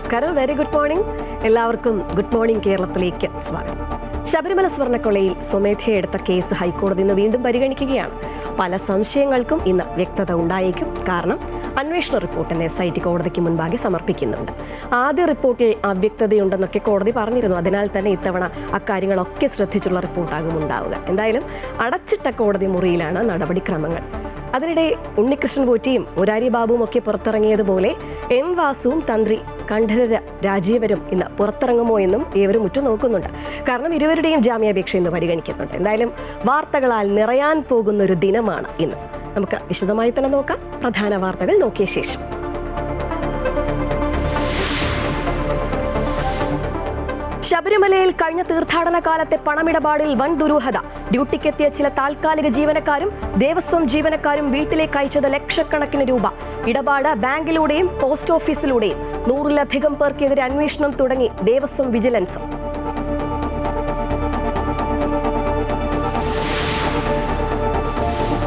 നമസ്കാരം, very good morning. എല്ലാവർക്കും good morning കേരളത്തിലേക്ക് സ്വാഗതം. ശബരിമല സ്വർണ്ണക്കൊള്ളയിൽ സ്വമേധയാ എടുത്ത കേസ് ഹൈക്കോടതി ഇന്ന് വീണ്ടും പരിഗണിക്കുകയാണ്. പല സംശയങ്ങൾക്കും ഇന്ന് വ്യക്തത ഉണ്ടായേക്കും. കാരണം അന്വേഷണ റിപ്പോർട്ട് SIT കോടതിക്ക് മുൻപാകെ സമർപ്പിക്കുന്നുണ്ട്. ആദ്യ റിപ്പോർട്ടിൽ അവ്യക്തതയുണ്ടെന്നൊക്കെ കോടതി പറഞ്ഞിരുന്നു. അതിനാൽ തന്നെ ഇത്തവണ അക്കാര്യങ്ങളൊക്കെ ശ്രദ്ധിച്ചുള്ള റിപ്പോർട്ടാകും ഉണ്ടാവുക. എന്തായാലും അടച്ചിട്ട കോടതി മുറിയിലാണ് നടപടിക്രമങ്ങൾ. അതിനിടെ ഉണ്ണികൃഷ്ണൻ പോറ്റിയും മുരാരി ബാബുവും ഒക്കെ പുറത്തിറങ്ങിയതുപോലെ എൻ വാസുവും തന്ത്രി കണ്ഠരര് രാജീവരും ഇന്ന് പുറത്തിറങ്ങുമോ എന്നും ഏവരും ഉറ്റുനോക്കുന്നുണ്ട്. കാരണം ഇരുവരുടെയും ജാമ്യാപേക്ഷ ഇന്ന് പരിഗണിക്കുന്നുണ്ട്. എന്തായാലും വാർത്തകളാൽ നിറയാൻ പോകുന്ന ഒരു ദിനമാണ് ഇന്ന്. നമുക്ക് വിശദമായി തന്നെ നോക്കാം. പ്രധാന വാർത്തകൾ നോക്കിയ ശേഷം ശബരിമലയിൽ കഴിഞ്ഞ തീർത്ഥാടന കാലത്തെ പണമിടപാടിൽ വൻ ദുരൂഹത. ഡ്യൂട്ടിക്കെത്തിയ ചില താൽക്കാലിക ജീവനക്കാരും ദേവസ്വം ജീവനക്കാരും വീട്ടിലേക്ക് അയച്ചത് ലക്ഷക്കണക്കിന് രൂപ. ഇടപാട് ബാങ്കിലൂടെയും പോസ്റ്റ് ഓഫീസിലൂടെയും. 100-ലധികം പേർക്കെതിരെ അന്വേഷണം തുടങ്ങി ദേവസ്വം വിജിലൻസ്.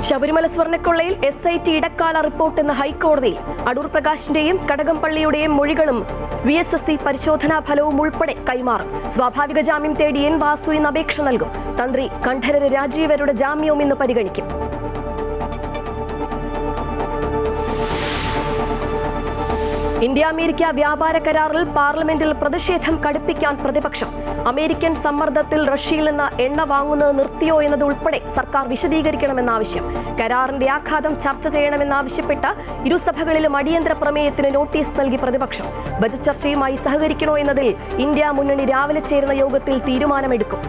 ശബരിമല സ്വർണ്ണക്കൊള്ളയിൽ SIT ഇടക്കാല റിപ്പോർട്ട് ഇന്ന് ഹൈക്കോടതിയിൽ. അടൂർ പ്രകാശിന്റെയും കടകംപള്ളിയുടെയും മൊഴികളും VSSC പരിശോധനാ ഫലവും ഉൾപ്പെടെ കൈമാറും. സ്വാഭാവിക ജാമ്യം തേടി എൻ വാസു ഇന്ന് അപേക്ഷ നൽകും. തന്ത്രി കണ്ഠരര് രാജീവരുടെ ജാമ്യവും ഇന്ന് പരിഗണിക്കും. ഇന്ത്യ അമേരിക്ക വ്യാപാര കരാറിൽ പാർലമെന്റിൽ പ്രതിഷേധം കടുപ്പിക്കാൻ പ്രതിപക്ഷം. അമേരിക്കൻ സമ്മർദ്ദത്തിൽ റഷ്യയിൽ നിന്ന് എണ്ണ വാങ്ങുന്നത് നിർത്തിയോ എന്നതുൾപ്പെടെ സർക്കാർ വിശദീകരിക്കണമെന്നാവശ്യം. കരാറിന്റെ ആഘാതം ചർച്ച ചെയ്യണമെന്നാവശ്യപ്പെട്ട ഇരുസഭകളിലും അടിയന്തര പ്രമേയത്തിന് നോട്ടീസ് നൽകി പ്രതിപക്ഷം. ബജറ്റ് ചർച്ചയുമായി സഹകരിക്കണോ എന്നതിൽ ഇന്ത്യ മുന്നണി രാവിലെ ചേരുന്ന യോഗത്തിൽ തീരുമാനമെടുക്കും.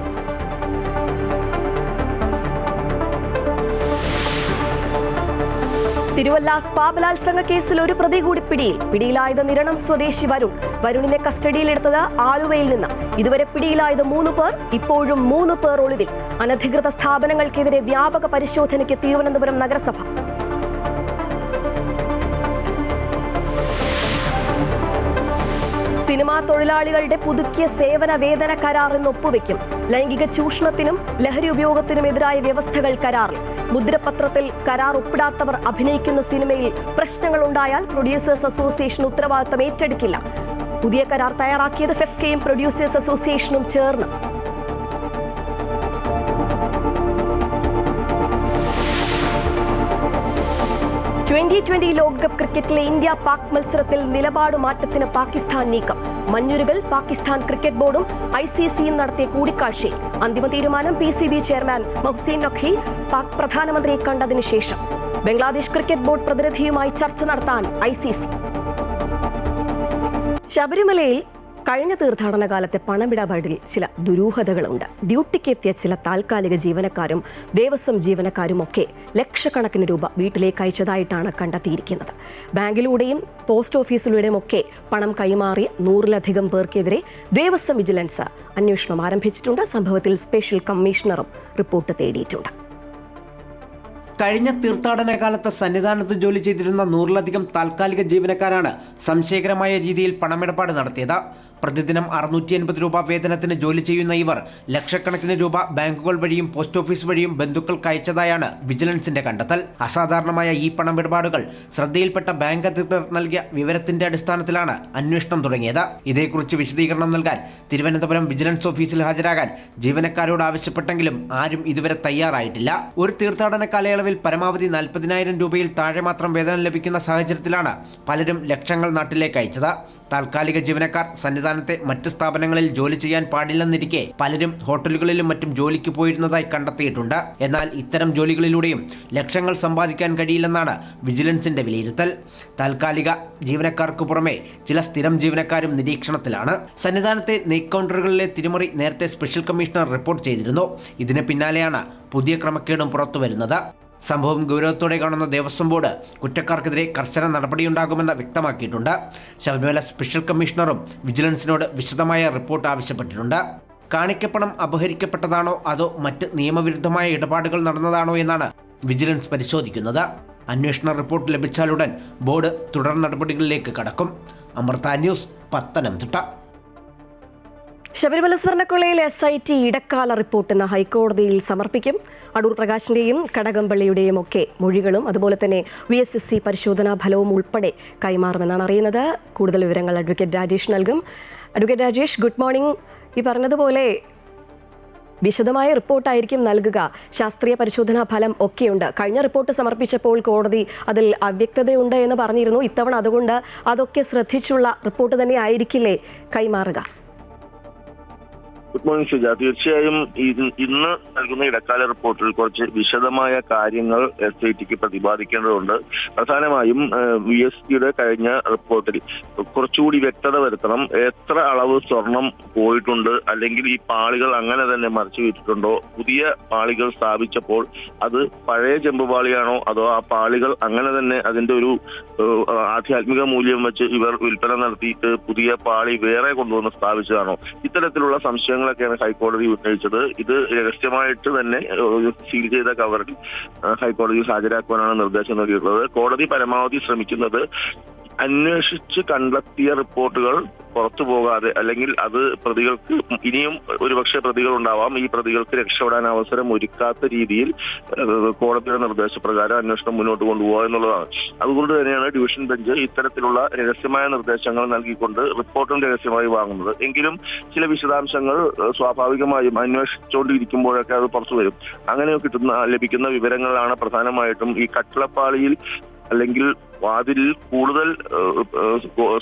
തിരുവല്ല സ്പാ ബലാത്സംഗ കേസിൽ ഒരു പ്രതി കൂടി പിടിയിലായത് നിരണം സ്വദേശി വരുണിനെ കസ്റ്റഡിയിലെടുത്തത് ആലുവയിൽ നിന്ന്. ഇതുവരെ പിടിയിലായത് 3 പേർ. ഇപ്പോഴും 3 പേർ ഒളിവിൽ. അനധികൃത സ്ഥാപനങ്ങൾക്കെതിരെ വ്യാപക പരിശോധനയ്ക്ക് തിരുവനന്തപുരം നഗരസഭ. സിനിമാ തൊഴിലാളികളുടെ പുതുക്കിയ സേവന വേതന കരാർ ഇന്ന് ഒപ്പുവെക്കും. ലൈംഗിക ചൂഷണത്തിനും ലഹരി ഉപയോഗത്തിനുമെതിരായ വ്യവസ്ഥകൾ കരാറിൽ. മുദ്രപത്രത്തിൽ കരാർ ഒപ്പിടാത്തവർ അഭിനയിക്കുന്ന സിനിമയിൽ പ്രശ്നങ്ങളുണ്ടായാൽ പ്രൊഡ്യൂസേഴ്സ് അസോസിയേഷൻ ഉത്തരവാദിത്തം ഏറ്റെടുക്കില്ല. പുതിയ കരാർ തയ്യാറാക്കിയത് ഫെഫ്കയും പ്രൊഡ്യൂസേഴ്സ് അസോസിയേഷനും ചേർന്ന്. T20 ലോകകപ്പ് ക്രിക്കറ്റിലെ ഇന്ത്യ-പാക് മത്സരത്തിൽ നിലപാട് മാറ്റത്തിന് പാകിസ്ഥാൻ നീക്കം. മഞ്ഞുരുകൾ പാകിസ്ഥാൻ ക്രിക്കറ്റ് ബോർഡും ICCയും നടത്തിയ കൂടിക്കാഴ്ചയിൽ. അന്തിമ തീരുമാനം PCB ചെയർമാൻ മൊഹ്സിൻ നഖ്വി പാക് പ്രധാനമന്ത്രിയെ കണ്ടതിനു ശേഷം. ബംഗ്ലാദേശ് ക്രിക്കറ്റ് ബോർഡ് പ്രതിനിധിയുമായി ചർച്ച നടത്താൻ ICC. ശബരിമലയിൽ കഴിഞ്ഞ തീർത്ഥാടന കാലത്തെ പണമിടപാടിൽ ചില ദുരൂഹതകളുണ്ട്. ഡ്യൂട്ടിക്കെത്തിയ ചില താൽക്കാലിക ജീവനക്കാരും ദേവസ്വം ജീവനക്കാരും ഒക്കെ ലക്ഷക്കണക്കിന് രൂപ വീട്ടിലേക്ക് അയച്ചതായിട്ടാണ് കണ്ടെത്തിയിരിക്കുന്നത്. ബാങ്കിലൂടെയും പോസ്റ്റ് ഓഫീസിലൂടെയും ഒക്കെ പണം കൈമാറിയ 100-ലധികം പേർക്കെതിരെ ദേവസ്വം വിജിലൻസ് അന്വേഷണം ആരംഭിച്ചിട്ടുണ്ട്. സംഭവത്തിൽ സ്പെഷ്യൽ കമ്മീഷണറും റിപ്പോർട്ട് തേടിയിട്ടുണ്ട്. കഴിഞ്ഞ തീർത്ഥാടന കാലത്ത് സന്നിധാനത്ത് ജോലി ചെയ്തിരുന്ന 100-ലധികം താൽക്കാലിക ജീവനക്കാരാണ് സംശയകരമായ രീതിയിൽ പണമിടപാട് നടത്തിയത്. പ്രതിദിനം 680 രൂപ വേതനത്തിന് ജോലി ചെയ്യുന്ന ഇവർ ലക്ഷക്കണക്കിന് രൂപ ബാങ്കുകൾ വഴിയും പോസ്റ്റ് ഓഫീസ് വഴിയും ബന്ധുക്കൾക്ക് അയച്ചതായാണ് വിജിലൻസിന്റെ കണ്ടെത്തൽ. അസാധാരണമായ ഈ പണമിടപാടുകൾ ശ്രദ്ധയിൽപ്പെട്ട ബാങ്ക് അധികൃതർ നൽകിയ വിവരത്തിന്റെ അടിസ്ഥാനത്തിലാണ് അന്വേഷണം തുടങ്ങിയത്. ഇതേക്കുറിച്ച് വിശദീകരണം നൽകാൻ തിരുവനന്തപുരം വിജിലൻസ് ഓഫീസിൽ ഹാജരാകാൻ ജീവനക്കാരോട് ആവശ്യപ്പെട്ടെങ്കിലും ആരും ഇതുവരെ തയ്യാറായിട്ടില്ല. ഒരു തീർത്ഥാടന കാലയളവിൽ പരമാവധി 40,000 രൂപയിൽ താഴെ മാത്രം വേതനം ലഭിക്കുന്ന സാഹചര്യത്തിലാണ് പലരും ലക്ഷങ്ങൾ നാട്ടിലേക്ക് അയച്ചത്. താൽക്കാലിക ജീവനക്കാർ സന്നിധാനത്തെ മറ്റ് സ്ഥാപനങ്ങളിൽ ജോലി ചെയ്യാൻ പാടില്ലെന്നിരിക്കെ പലരും ഹോട്ടലുകളിലും മറ്റും ജോലിക്ക് പോയിരുന്നതായി കണ്ടെത്തിയിട്ടുണ്ട്. എന്നാൽ ഇത്തരം ജോലികളിലൂടെയും ലക്ഷങ്ങൾ സമ്പാദിക്കാൻ കഴിയില്ലെന്നാണ് വിജിലൻസിന്റെ വിലയിരുത്തൽ. താൽക്കാലിക ജീവനക്കാർക്ക് പുറമെ ചില സ്ഥിരം ജീവനക്കാരും നിരീക്ഷണത്തിലാണ്. സന്നിധാനത്തെ നെയ്ക്ക് കൗണ്ടറുകളിലെ തിരിമറി നേരത്തെ സ്പെഷ്യൽ കമ്മീഷണർ റിപ്പോർട്ട് ചെയ്തിരുന്നു. ഇതിന് പിന്നാലെയാണ് പുതിയ ക്രമക്കേടും പുറത്തുവരുന്നത്. സംഭവം ഗൗരവത്തോടെ കാണുന്ന ദേവസ്വം ബോർഡ് കുറ്റക്കാർക്കെതിരെ കർശന നടപടിയുണ്ടാകുമെന്ന് വ്യക്തമാക്കിയിട്ടുണ്ട്. ശബരിമല സ്പെഷ്യൽ കമ്മീഷണറും വിജിലൻസിനോട് വിശദമായ റിപ്പോർട്ട് ആവശ്യപ്പെട്ടിട്ടുണ്ട്. കാണിക്കപ്പണം അപഹരിക്കപ്പെട്ടതാണോ അതോ മറ്റ് നിയമവിരുദ്ധമായ ഇടപാടുകൾ നടന്നതാണോ എന്നാണ് വിജിലൻസ് പരിശോധിക്കുന്നത്. അന്വേഷണ റിപ്പോർട്ട് ലഭിച്ചാലുടൻ ബോർഡ് തുടർ നടപടികളിലേക്ക് കടക്കും. അമൃത ന്യൂസ്, പത്തനംതിട്ട. ശബരിമല സ്വർണ്ണക്കൊള്ളയിൽ SIT ഇടക്കാല റിപ്പോർട്ട് ഇന്ന് ഹൈക്കോടതിയിൽ സമർപ്പിക്കും. അടൂർ പ്രകാശിന്റെയും കടകംപള്ളിയുടെയും ഒക്കെ മൊഴികളും അതുപോലെ തന്നെ VSSC പരിശോധനാ ഫലവും ഉൾപ്പെടെ കൈമാറുമെന്നാണ് അറിയുന്നത്. കൂടുതൽ വിവരങ്ങൾ അഡ്വക്കേറ്റ് രാജേഷ് നൽകും. Advocate Rajesh, good morning. ഈ പറഞ്ഞതുപോലെ വിശദമായ റിപ്പോർട്ടായിരിക്കും നൽകുക. ശാസ്ത്രീയ പരിശോധനാ ഫലം ഒക്കെയുണ്ട്. കഴിഞ്ഞ റിപ്പോർട്ട് സമർപ്പിച്ചപ്പോൾ കോടതി അതിൽ അവ്യക്തതയുണ്ട് എന്ന് പറഞ്ഞിരുന്നു. ഇത്തവണ അതുകൊണ്ട് അതൊക്കെ ശ്രദ്ധിച്ചുള്ള റിപ്പോർട്ട് തന്നെ ആയിരിക്കില്ലേ കൈമാറുക? Good morning Suja. തീർച്ചയായും ഇന്ന് നൽകുന്ന ഇടക്കാല റിപ്പോർട്ടിൽ കുറച്ച് വിശദമായ കാര്യങ്ങൾ SITക്ക് പ്രതിപാദിക്കേണ്ടതുണ്ട്. പ്രധാനമായും VSCയുടെ കഴിഞ്ഞ റിപ്പോർട്ടിൽ കുറച്ചുകൂടി വ്യക്തത വരുത്തണം. എത്ര അളവ് സ്വർണം പോയിട്ടുണ്ട്, അല്ലെങ്കിൽ ഈ പാളികൾ അങ്ങനെ തന്നെ മറച്ചു വെച്ചിട്ടുണ്ടോ, പുതിയ പാളികൾ സ്ഥാപിച്ചപ്പോൾ അത് പഴയ ചെമ്പുപാളിയാണോ, അതോ ആ പാളികൾ അങ്ങനെ തന്നെ അതിന്റെ ഒരു ആധ്യാത്മിക മൂല്യം വെച്ച് ഇവർ വിൽപ്പന നടത്തിയിട്ട് പുതിയ പാളി വേറെ കൊണ്ടുവന്ന് സ്ഥാപിച്ചതാണോ? ഇത്തരത്തിലുള്ള സംശയങ്ങളൊക്കെയാണ് ഹൈക്കോടതി ഉന്നയിച്ചത്. ഇത് രഹസ്യമായിട്ട് തന്നെ സീൽ ചെയ്ത കവറിൽ ഹൈക്കോടതിയിൽ ഹാജരാക്കുവാനാണ് നിർദ്ദേശം നൽകിയിട്ടുള്ളത്. കോടതി പരമാവധി ശ്രമിക്കുന്നത് അന്വേഷിച്ച് കണ്ടെത്തിയ റിപ്പോർട്ടുകൾ പുറത്തു പോകാതെ, അല്ലെങ്കിൽ അത് പ്രതികൾക്ക് ഇനിയും ഒരുപക്ഷെ പ്രതികൾ ഉണ്ടാവാം, ഈ പ്രതികൾക്ക് രക്ഷപ്പെടാൻ അവസരം ഒരുക്കാത്ത രീതിയിൽ കോടതിയുടെ നിർദ്ദേശപ്രകാരം അന്വേഷണം മുന്നോട്ട് കൊണ്ടുപോകുക എന്നുള്ളതാണ്. അതുകൊണ്ട് തന്നെയാണ് ഡിവിഷൻ ബെഞ്ച് ഇത്തരത്തിലുള്ള രഹസ്യമായ നിർദ്ദേശങ്ങൾ നൽകിക്കൊണ്ട് റിപ്പോർട്ടും രഹസ്യമായി വാങ്ങുന്നത്. എങ്കിലും ചില വിശദാംശങ്ങൾ സ്വാഭാവികമായും അന്വേഷിച്ചുകൊണ്ടിരിക്കുമ്പോഴൊക്കെ അത് പുറത്തു വരും. അങ്ങനെ ലഭിക്കുന്ന വിവരങ്ങളാണ് പ്രധാനമായിട്ടും ഈ കട്ടിളപ്പാളിയിൽ അല്ലെങ്കിൽ വാതിലിൽ കൂടുതൽ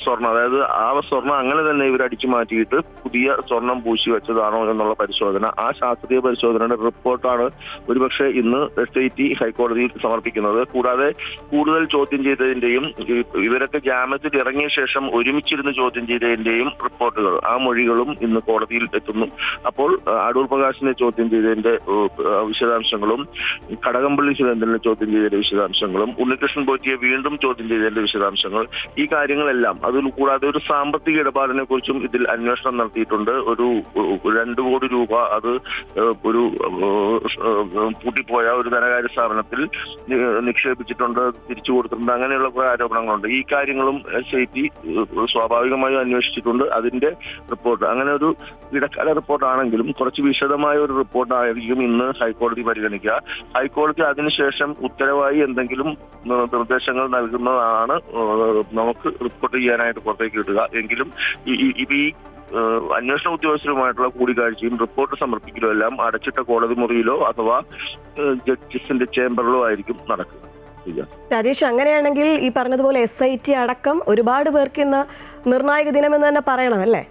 സ്വർണം, അതായത് ആ സ്വർണം അങ്ങനെ തന്നെ ഇവർ അടിച്ചു മാറ്റിയിട്ട് പുതിയ സ്വർണം പൂശി വെച്ചതാണോ എന്നുള്ള പരിശോധന. ആ ശാസ്ത്രീയ പരിശോധനയുടെ റിപ്പോർട്ടാണ് ഒരുപക്ഷെ ഇന്ന് SIT ഹൈക്കോടതിയിൽ സമർപ്പിക്കുന്നത്. കൂടാതെ കൂടുതൽ ചോദ്യം ചെയ്തതിന്റെയും ഇവരൊക്കെ ജാമ്യത്തിൽ ഇറങ്ങിയ ശേഷം ഒരുമിച്ചിരുന്ന് ചോദ്യം ചെയ്തതിന്റെയും റിപ്പോർട്ടുകൾ, ആ മൊഴികളും ഇന്ന് കോടതിയിൽ എത്തുന്നു. അപ്പോൾ അടൂർ പ്രകാശിനെ ചോദ്യം ചെയ്തതിന്റെ വിശദാംശങ്ങളും, കടകംപള്ളി സുരേന്ദ്രനെ ചോദ്യം ചെയ്തതിന്റെ വിശദാംശങ്ങളും, ഉണ്ണികൃഷ്ണൻ പോറ്റിയെ വീണ്ടും ചോദ്യം ചെയ്തതിന്റെ വിശദാംശങ്ങൾ, ഈ കാര്യങ്ങളെല്ലാം, അതിൽ കൂടാതെ ഒരു സാമ്പത്തിക ഇടപാടിനെ കുറിച്ചും ഇതിൽ അന്വേഷണം നടത്തിയിട്ടുണ്ട്. ഒരു 2 കോടി രൂപ അത് ഒരു പൂട്ടിപ്പോയ ഒരു ധനകാര്യ സ്ഥാപനത്തിൽ നിക്ഷേപിച്ചിട്ടുണ്ട്, തിരിച്ചു കൊടുത്തിട്ടുണ്ട്, അങ്ങനെയുള്ള കുറെ ആരോപണങ്ങളുണ്ട്. ഈ കാര്യങ്ങളും SIT സ്വാഭാവികമായും അന്വേഷിച്ചിട്ടുണ്ട്. അതിന്റെ റിപ്പോർട്ട്, അങ്ങനെ ഒരു ഇടക്കാല റിപ്പോർട്ടാണെങ്കിലും കുറച്ച് വിശദമായ ഒരു റിപ്പോർട്ടായിരിക്കും ഇന്ന് ഹൈക്കോടതി പരിഗണിക്കുക. ഹൈക്കോടതി അതിനുശേഷം ഉത്തരവായി എന്തെങ്കിലും നിർദ്ദേശങ്ങൾ നൽകുന്നതാണ് നമുക്ക് റിപ്പോർട്ട് ചെയ്യാനായിട്ട് പുറത്തേക്ക് കിട്ടുക. എങ്കിലും ഈ അന്വേഷണ ഉദ്യോഗസ്ഥരുമായിട്ടുള്ള കൂടിക്കാഴ്ചയും റിപ്പോർട്ട് സമർപ്പിക്കലോ എല്ലാം അടച്ചിട്ട കോടതി മുറിയിലോ അഥവാ ജസ്റ്റിസിന്റെ ചേംബറിലോ ആയിരിക്കും നടക്കുക. രാജേഷ്, അങ്ങനെയാണെങ്കിൽ ഈ പറഞ്ഞതുപോലെ SIT അടക്കം ഒരുപാട് പേർക്ക് ഇന്ന് നിർണായക ദിനമെന്ന് തന്നെ പറയണം അല്ലേ?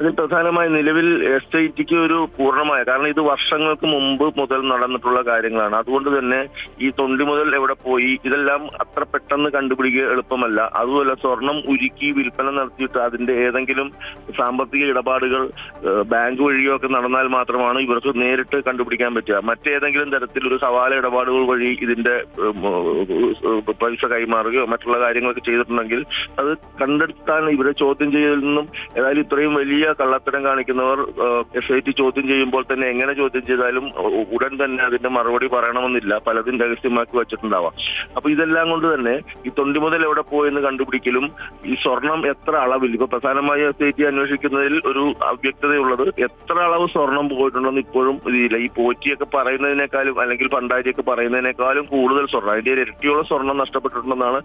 അതിൽ പ്രധാനമായി നിലവിൽ SITക്ക് ഒരു പൂർണ്ണമായ, കാരണം ഇത് വർഷങ്ങൾക്ക് മുമ്പ് മുതൽ നടന്നിട്ടുള്ള കാര്യങ്ങളാണ്. അതുകൊണ്ട് തന്നെ ഈ തൊണ്ടി മുതൽ എവിടെ പോയി ഇതെല്ലാം അത്ര പെട്ടെന്ന് കണ്ടുപിടിക്കുക എളുപ്പമല്ല. അതുപോലെ സ്വർണം ഉരുക്കി വിൽപ്പന നടത്തിയിട്ട് അതിന്റെ ഏതെങ്കിലും സാമ്പത്തിക ഇടപാടുകൾ ബാങ്ക് വഴിയോ ഒക്കെ നടന്നാൽ മാത്രമാണ് ഇവർക്ക് നേരിട്ട് കണ്ടുപിടിക്കാൻ പറ്റുക. മറ്റേതെങ്കിലും തരത്തിലൊരു സവാല ഇടപാടുകൾ വഴി ഇതിന്റെ പൈസ കൈമാറുകയോ മറ്റുള്ള കാര്യങ്ങളൊക്കെ ചെയ്തിട്ടുണ്ടെങ്കിൽ അത് കണ്ടെത്താൻ ഇവരെ ചോദ്യം ചെയ്യലിൽ നിന്നും, ഏതായാലും ഇത്രയും വലിയ കള്ളത്തരം കാണിക്കുന്നവർ SIT ചോദ്യം ചെയ്യുമ്പോൾ തന്നെ എങ്ങനെ ചോദ്യം ചെയ്താലും ഉടൻ തന്നെ അതിന്റെ മറുപടി പറയണമെന്നില്ല, പലതും രഹസ്യമാക്കി വെച്ചിട്ടുണ്ടാവാം. അപ്പൊ ഇതെല്ലാം കൊണ്ട് തന്നെ ഈ തൊണ്ടി മുതൽ എവിടെ പോയെന്ന് കണ്ടുപിടിക്കലും ഈ സ്വർണം എത്ര അളവിൽ, ഇപ്പൊ പ്രധാനമായി SIT അന്വേഷിക്കുന്നതിൽ ഒരു അവ്യക്തതയുള്ളത് എത്ര അളവ് സ്വർണം പോയിട്ടുണ്ടെന്ന് ഇപ്പോഴും ഇതില്ല. ഈ പോറ്റിയൊക്കെ പറയുന്നതിനേക്കാളും അല്ലെങ്കിൽ ഭണ്ഡാരിയൊക്കെ പറയുന്നതിനേക്കാളും കൂടുതൽ സ്വർണം, അതിന്റെ ഇരട്ടിയോളം സ്വർണം നഷ്ടപ്പെട്ടിട്ടുണ്ടെന്നാണ്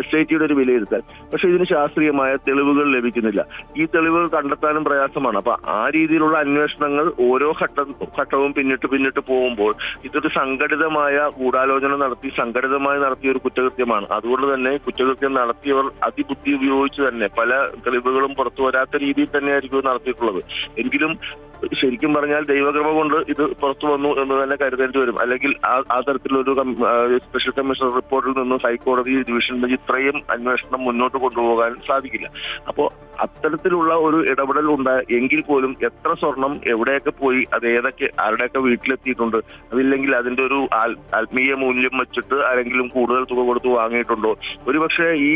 SITയുടെ ഒരു വിലയിരുത്തൽ. പക്ഷെ ഇതിന് ശാസ്ത്രീയമായ തെളിവുകൾ ലഭിക്കുന്നില്ല. ഈ തെളിവുകൾ കണ്ടെത്താനും പ്രയാസമാണ്. അപ്പൊ ആ രീതിയിലുള്ള അന്വേഷണങ്ങൾ ഓരോ ഘട്ടവും പിന്നിട്ട് പോകുമ്പോൾ ഇതൊരു സംഘടിതമായ ഗൂഢാലോചന നടത്തി സംഘടിതമായി നടത്തിയ ഒരു കുറ്റകൃത്യമാണ്. അതുകൊണ്ട് തന്നെ കുറ്റകൃത്യം നടത്തിയവർ അതിബുദ്ധി ഉപയോഗിച്ച് തന്നെ പല തെളിവുകളും പുറത്തു വരാത്ത രീതിയിൽ തന്നെയായിരിക്കും നടത്തിയിട്ടുള്ളത്. എങ്കിലും ശരിക്കും പറഞ്ഞാൽ ദൈവകൃപ കൊണ്ട് ഇത് പുറത്തു വന്നു എന്ന് തന്നെ കരുതേണ്ടി വരും. അല്ലെങ്കിൽ ആ തരത്തിലൊരു സ്പെഷ്യൽ കമ്മീഷണർ റിപ്പോർട്ടിൽ നിന്നും ഹൈക്കോടതി ഡിവിഷൻ ബെഞ്ച് ഇത്രയും അന്വേഷണം മുന്നോട്ട് കൊണ്ടുപോകാൻ സാധിക്കില്ല. അപ്പോൾ അത്തരത്തിലുള്ള ഒരു ഇടപെടൽ എങ്കിൽ പോലും എത്ര സ്വർണം എവിടെയൊക്കെ പോയി, അത് ഏതൊക്കെ ആരുടെയൊക്കെ വീട്ടിലെത്തിയിട്ടുണ്ട്, അതില്ലെങ്കിൽ അതിന്റെ ഒരു ആത്മീയ മൂല്യം വെച്ചിട്ട് ആരെങ്കിലും കൂടുതൽ തുക കൊടുത്ത് വാങ്ങിയിട്ടുണ്ടോ? ഒരുപക്ഷെ ഈ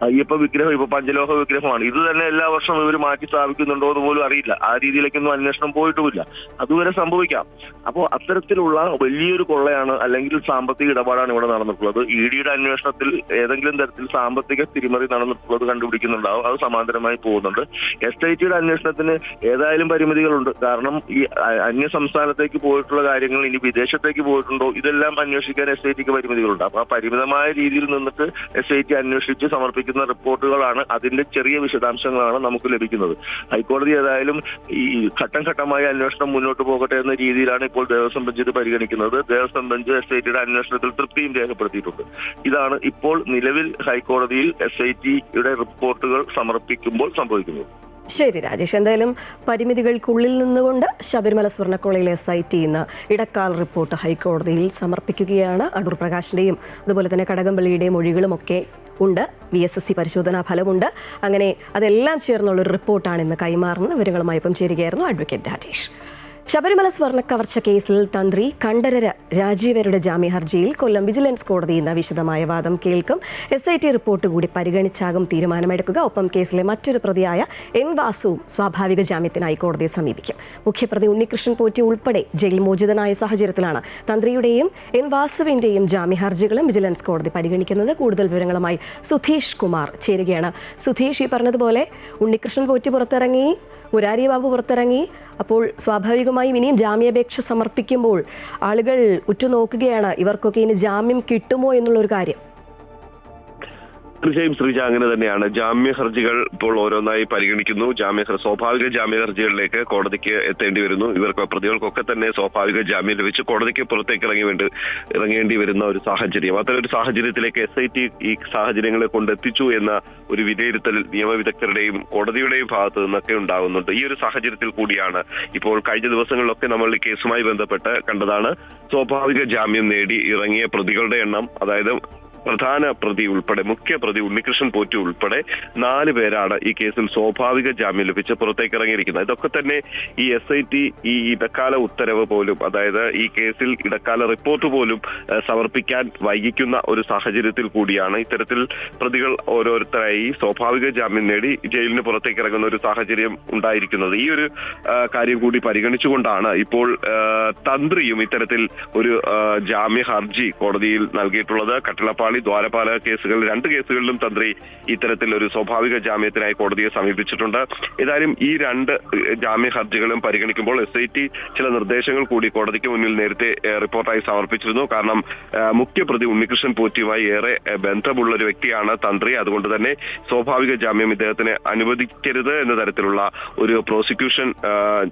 അയ്യപ്പ വിഗ്രഹം ഇപ്പൊ പഞ്ചലോഹ വിഗ്രഹമാണ്, ഇത് തന്നെ എല്ലാ വർഷവും ഇവർ മാറ്റി സ്ഥാപിക്കുന്നുണ്ടോ എന്ന് പോലും അറിയില്ല. ആ രീതിയിലേക്കൊന്നും അന്വേഷണം പോയിട്ടുമില്ല. അതുവരെ സംഭവിക്കാം. അപ്പോൾ അത്തരത്തിലുള്ള വലിയൊരു കൊള്ളയാണ് അല്ലെങ്കിൽ സാമ്പത്തിക ഇടപാടാണ് ഇവിടെ നടന്നിട്ടുള്ളത്. EDയുടെ അന്വേഷണത്തിൽ ഏതെങ്കിലും തരത്തിൽ സാമ്പത്തിക തിരിമറി നടന്നിട്ടുള്ളത് കണ്ടുപിടിക്കുന്നുണ്ടാവും. അത് സമാന്തരമായി പോകുന്നുണ്ട്. SIT അന്വേഷണത്തിന് ഏതായാലും പരിമിതികളുണ്ട്. കാരണം ഈ അന്യ സംസ്ഥാനത്തേക്ക് പോയിട്ടുള്ള കാര്യങ്ങൾ ഇനി വിദേശത്തേക്ക് പോയിട്ടുണ്ടോ ഇതെല്ലാം അന്വേഷിക്കാൻ SIT പരിമിതികളുണ്ട്. അപ്പൊ ആ പരിമിതമായ രീതിയിൽ നിന്നിട്ട് SIT അന്വേഷിച്ച് സമർപ്പിക്കുന്ന റിപ്പോർട്ടുകളാണ്, അതിന്റെ ചെറിയ വിശദാംശങ്ങളാണ് നമുക്ക് ലഭിക്കുന്നത്. ഹൈക്കോടതി ഏതായാലും ഈ ഘട്ടം ഘട്ടമായ അന്വേഷണം മുന്നോട്ട് പോകട്ടെ എന്ന രീതിയിലാണ് ഇപ്പോൾ ദേവസ്വം ബെഞ്ച് ഇത് പരിഗണിക്കുന്നത്. ദേവസ്വം ബെഞ്ച് SIT അന്വേഷണത്തിൽ തൃപ്തിയും രേഖപ്പെടുത്തിയിട്ടുണ്ട്. ഇതാണ് ഇപ്പോൾ നിലവിൽ ഹൈക്കോടതിയിൽ SIT റിപ്പോർട്ടുകൾ സമർപ്പിക്കുമ്പോൾ സംഭവിക്കുന്നത്. ശരി രാജേഷ്, എന്തായാലും പരിമിതികൾക്കുള്ളിൽ നിന്നുകൊണ്ട് ശബരിമല സ്വർണ്ണക്കൊള്ളയിലെ SIT ഇന്ന് ഇടക്കാല റിപ്പോർട്ട് ഹൈക്കോടതിയിൽ സമർപ്പിക്കുകയാണ്. അടൂർ പ്രകാശിന്റെയും അതുപോലെ തന്നെ കടകംപള്ളിയുടെയും മൊഴികളുമൊക്കെ ഉണ്ട്. VSSC പരിശോധനാ ഫലമുണ്ട്. അങ്ങനെ അതെല്ലാം ചേർന്നുള്ളൊരു റിപ്പോർട്ടാണ് ഇന്ന് കൈമാറുന്നത്. വിവരങ്ങളുമായി ഇപ്പം ചേരുകയായിരുന്നു അഡ്വക്കേറ്റ് രാജേഷ്. ശബരിമല സ്വർണ്ണ കവർച്ച കേസിൽ തന്ത്രി കണ്ഠരര് രാജീവരുടെ ജാമ്യ ഹർജിയിൽ കൊല്ലം വിജിലൻസ് കോടതി ഇന്ന് വിശദമായ വാദം കേൾക്കും. SIT റിപ്പോർട്ട് കൂടി പരിഗണിച്ചാകും തീരുമാനമെടുക്കുക. ഒപ്പം കേസിലെ മറ്റൊരു പ്രതിയായ N വാസുവും സ്വാഭാവിക ജാമ്യത്തിനായി കോടതിയെ സമീപിക്കും. മുഖ്യപ്രതി ഉണ്ണികൃഷ്ണൻ പോറ്റി ഉൾപ്പെടെ ജയിൽ മോചിതനായ സാഹചര്യത്തിലാണ് തന്ത്രിയുടെയും N വാസുവിന്റെയും ജാമ്യ ഹർജികളും വിജിലൻസ് കോടതി പരിഗണിക്കുന്നത്. കൂടുതൽ വിവരങ്ങളുമായി സുധീഷ് കുമാർ ചേരുകയാണ്. സുധീഷ്, ഈ പറഞ്ഞതുപോലെ ഉണ്ണികൃഷ്ണൻ പോറ്റി പുറത്തിറങ്ങി, മുരാരി ബാബു പുറത്തിറങ്ങി. അപ്പോൾ സ്വാഭാവികമായും ഇനിയും ജാമ്യാപേക്ഷ സമർപ്പിക്കുമ്പോൾ ആളുകൾ ഉറ്റുനോക്കുകയാണ് ഇവർക്കൊക്കെ ഇനി ജാമ്യം കിട്ടുമോ എന്നുള്ളൊരു കാര്യം. തീർച്ചയായും ശ്രീജ, അങ്ങനെ തന്നെയാണ്. ജാമ്യ ഹർജികൾ ഇപ്പോൾ ഓരോന്നായി പരിഗണിക്കുന്നു. സ്വാഭാവിക ജാമ്യ ഹർജികളിലേക്ക് കോടതിക്ക് എത്തേണ്ടി വരുന്നു. പ്രതികൾക്കൊക്കെ തന്നെ സ്വാഭാവിക ജാമ്യം ലഭിച്ച് കോടതിക്ക് പുറത്തേക്ക് ഇറങ്ങേണ്ടി വരുന്ന ഒരു സാഹചര്യം. അത്തരൊരു സാഹചര്യത്തിലേക്ക് SIT ഈ സാഹചര്യങ്ങളെ കൊണ്ടെത്തിച്ചു എന്ന ഒരു വിലയിരുത്തൽ നിയമവിദഗ്ധരുടെയും കോടതിയുടെയും ഭാഗത്തു നിന്നൊക്കെ ഉണ്ടാകുന്നുണ്ട്. ഈ ഒരു സാഹചര്യത്തിൽ കൂടിയാണ് ഇപ്പോൾ കഴിഞ്ഞ ദിവസങ്ങളിലൊക്കെ നമ്മൾ ഈ കേസുമായി ബന്ധപ്പെട്ട് കണ്ടതാണ്, സ്വാഭാവിക ജാമ്യം നേടി ഇറങ്ങിയ പ്രതികളുടെ എണ്ണം, അതായത് പ്രധാന പ്രതി ഉൾപ്പെടെ മുഖ്യ പ്രതി ഉണ്ണികൃഷ്ണൻ പോറ്റി ഉൾപ്പെടെ 4 പേരാണ് ഈ കേസിൽ സ്വാഭാവിക ജാമ്യം ലഭിച്ച് പുറത്തേക്ക് ഇറങ്ങിയിരിക്കുന്നത്. ഇതൊക്കെ തന്നെ ഈ SIT ഈ ഇടക്കാല ഉത്തരവ് പോലും, അതായത് ഈ കേസിൽ ഇടക്കാല റിപ്പോർട്ട് പോലും സമർപ്പിക്കാൻ വൈകിക്കുന്ന ഒരു സാഹചര്യത്തിൽ കൂടിയാണ് ഇത്തരത്തിൽ പ്രതികൾ ഓരോരുത്തരായി സ്വാഭാവിക ജാമ്യം നേടി ജയിലിന് പുറത്തേക്ക് ഇറങ്ങുന്ന ഒരു സാഹചര്യം ഉണ്ടായിരിക്കുന്നത്. ഈ ഒരു കാര്യം കൂടി പരിഗണിച്ചുകൊണ്ടാണ് ഇപ്പോൾ തന്ത്രിയും ഇത്തരത്തിൽ ഒരു ജാമ്യ ഹർജി കോടതിയിൽ നൽകിയിട്ടുള്ളത്. കട്ടിളപ്പാളി ദ്വാരപാലക കേസുകൾ 2 കേസുകളിലും തന്ത്രി ഇത്തരത്തിൽ ഒരു സ്വാഭാവിക ജാമ്യത്തിനായി കോടതിയെ സമീപിച്ചിട്ടുണ്ട്. ഏതായാലും ഈ 2 ജാമ്യ ഹർജികളും പരിഗണിക്കുമ്പോൾ SIT ചില നിർദ്ദേശങ്ങൾ കൂടി കോടതിക്ക് മുന്നിൽ നേരത്തെ റിപ്പോർട്ടായി സമർപ്പിച്ചിരുന്നു. കാരണം മുഖ്യപ്രതി ഉണ്ണികൃഷ്ണൻ പോറ്റിയുമായി ഏറെ ബന്ധമുള്ള ഒരു വ്യക്തിയാണ് തന്ത്രി. അതുകൊണ്ട് തന്നെ സ്വാഭാവിക ജാമ്യം ഇദ്ദേഹത്തിന് അനുവദിക്കരുത് എന്ന തരത്തിലുള്ള ഒരു പ്രോസിക്യൂഷൻ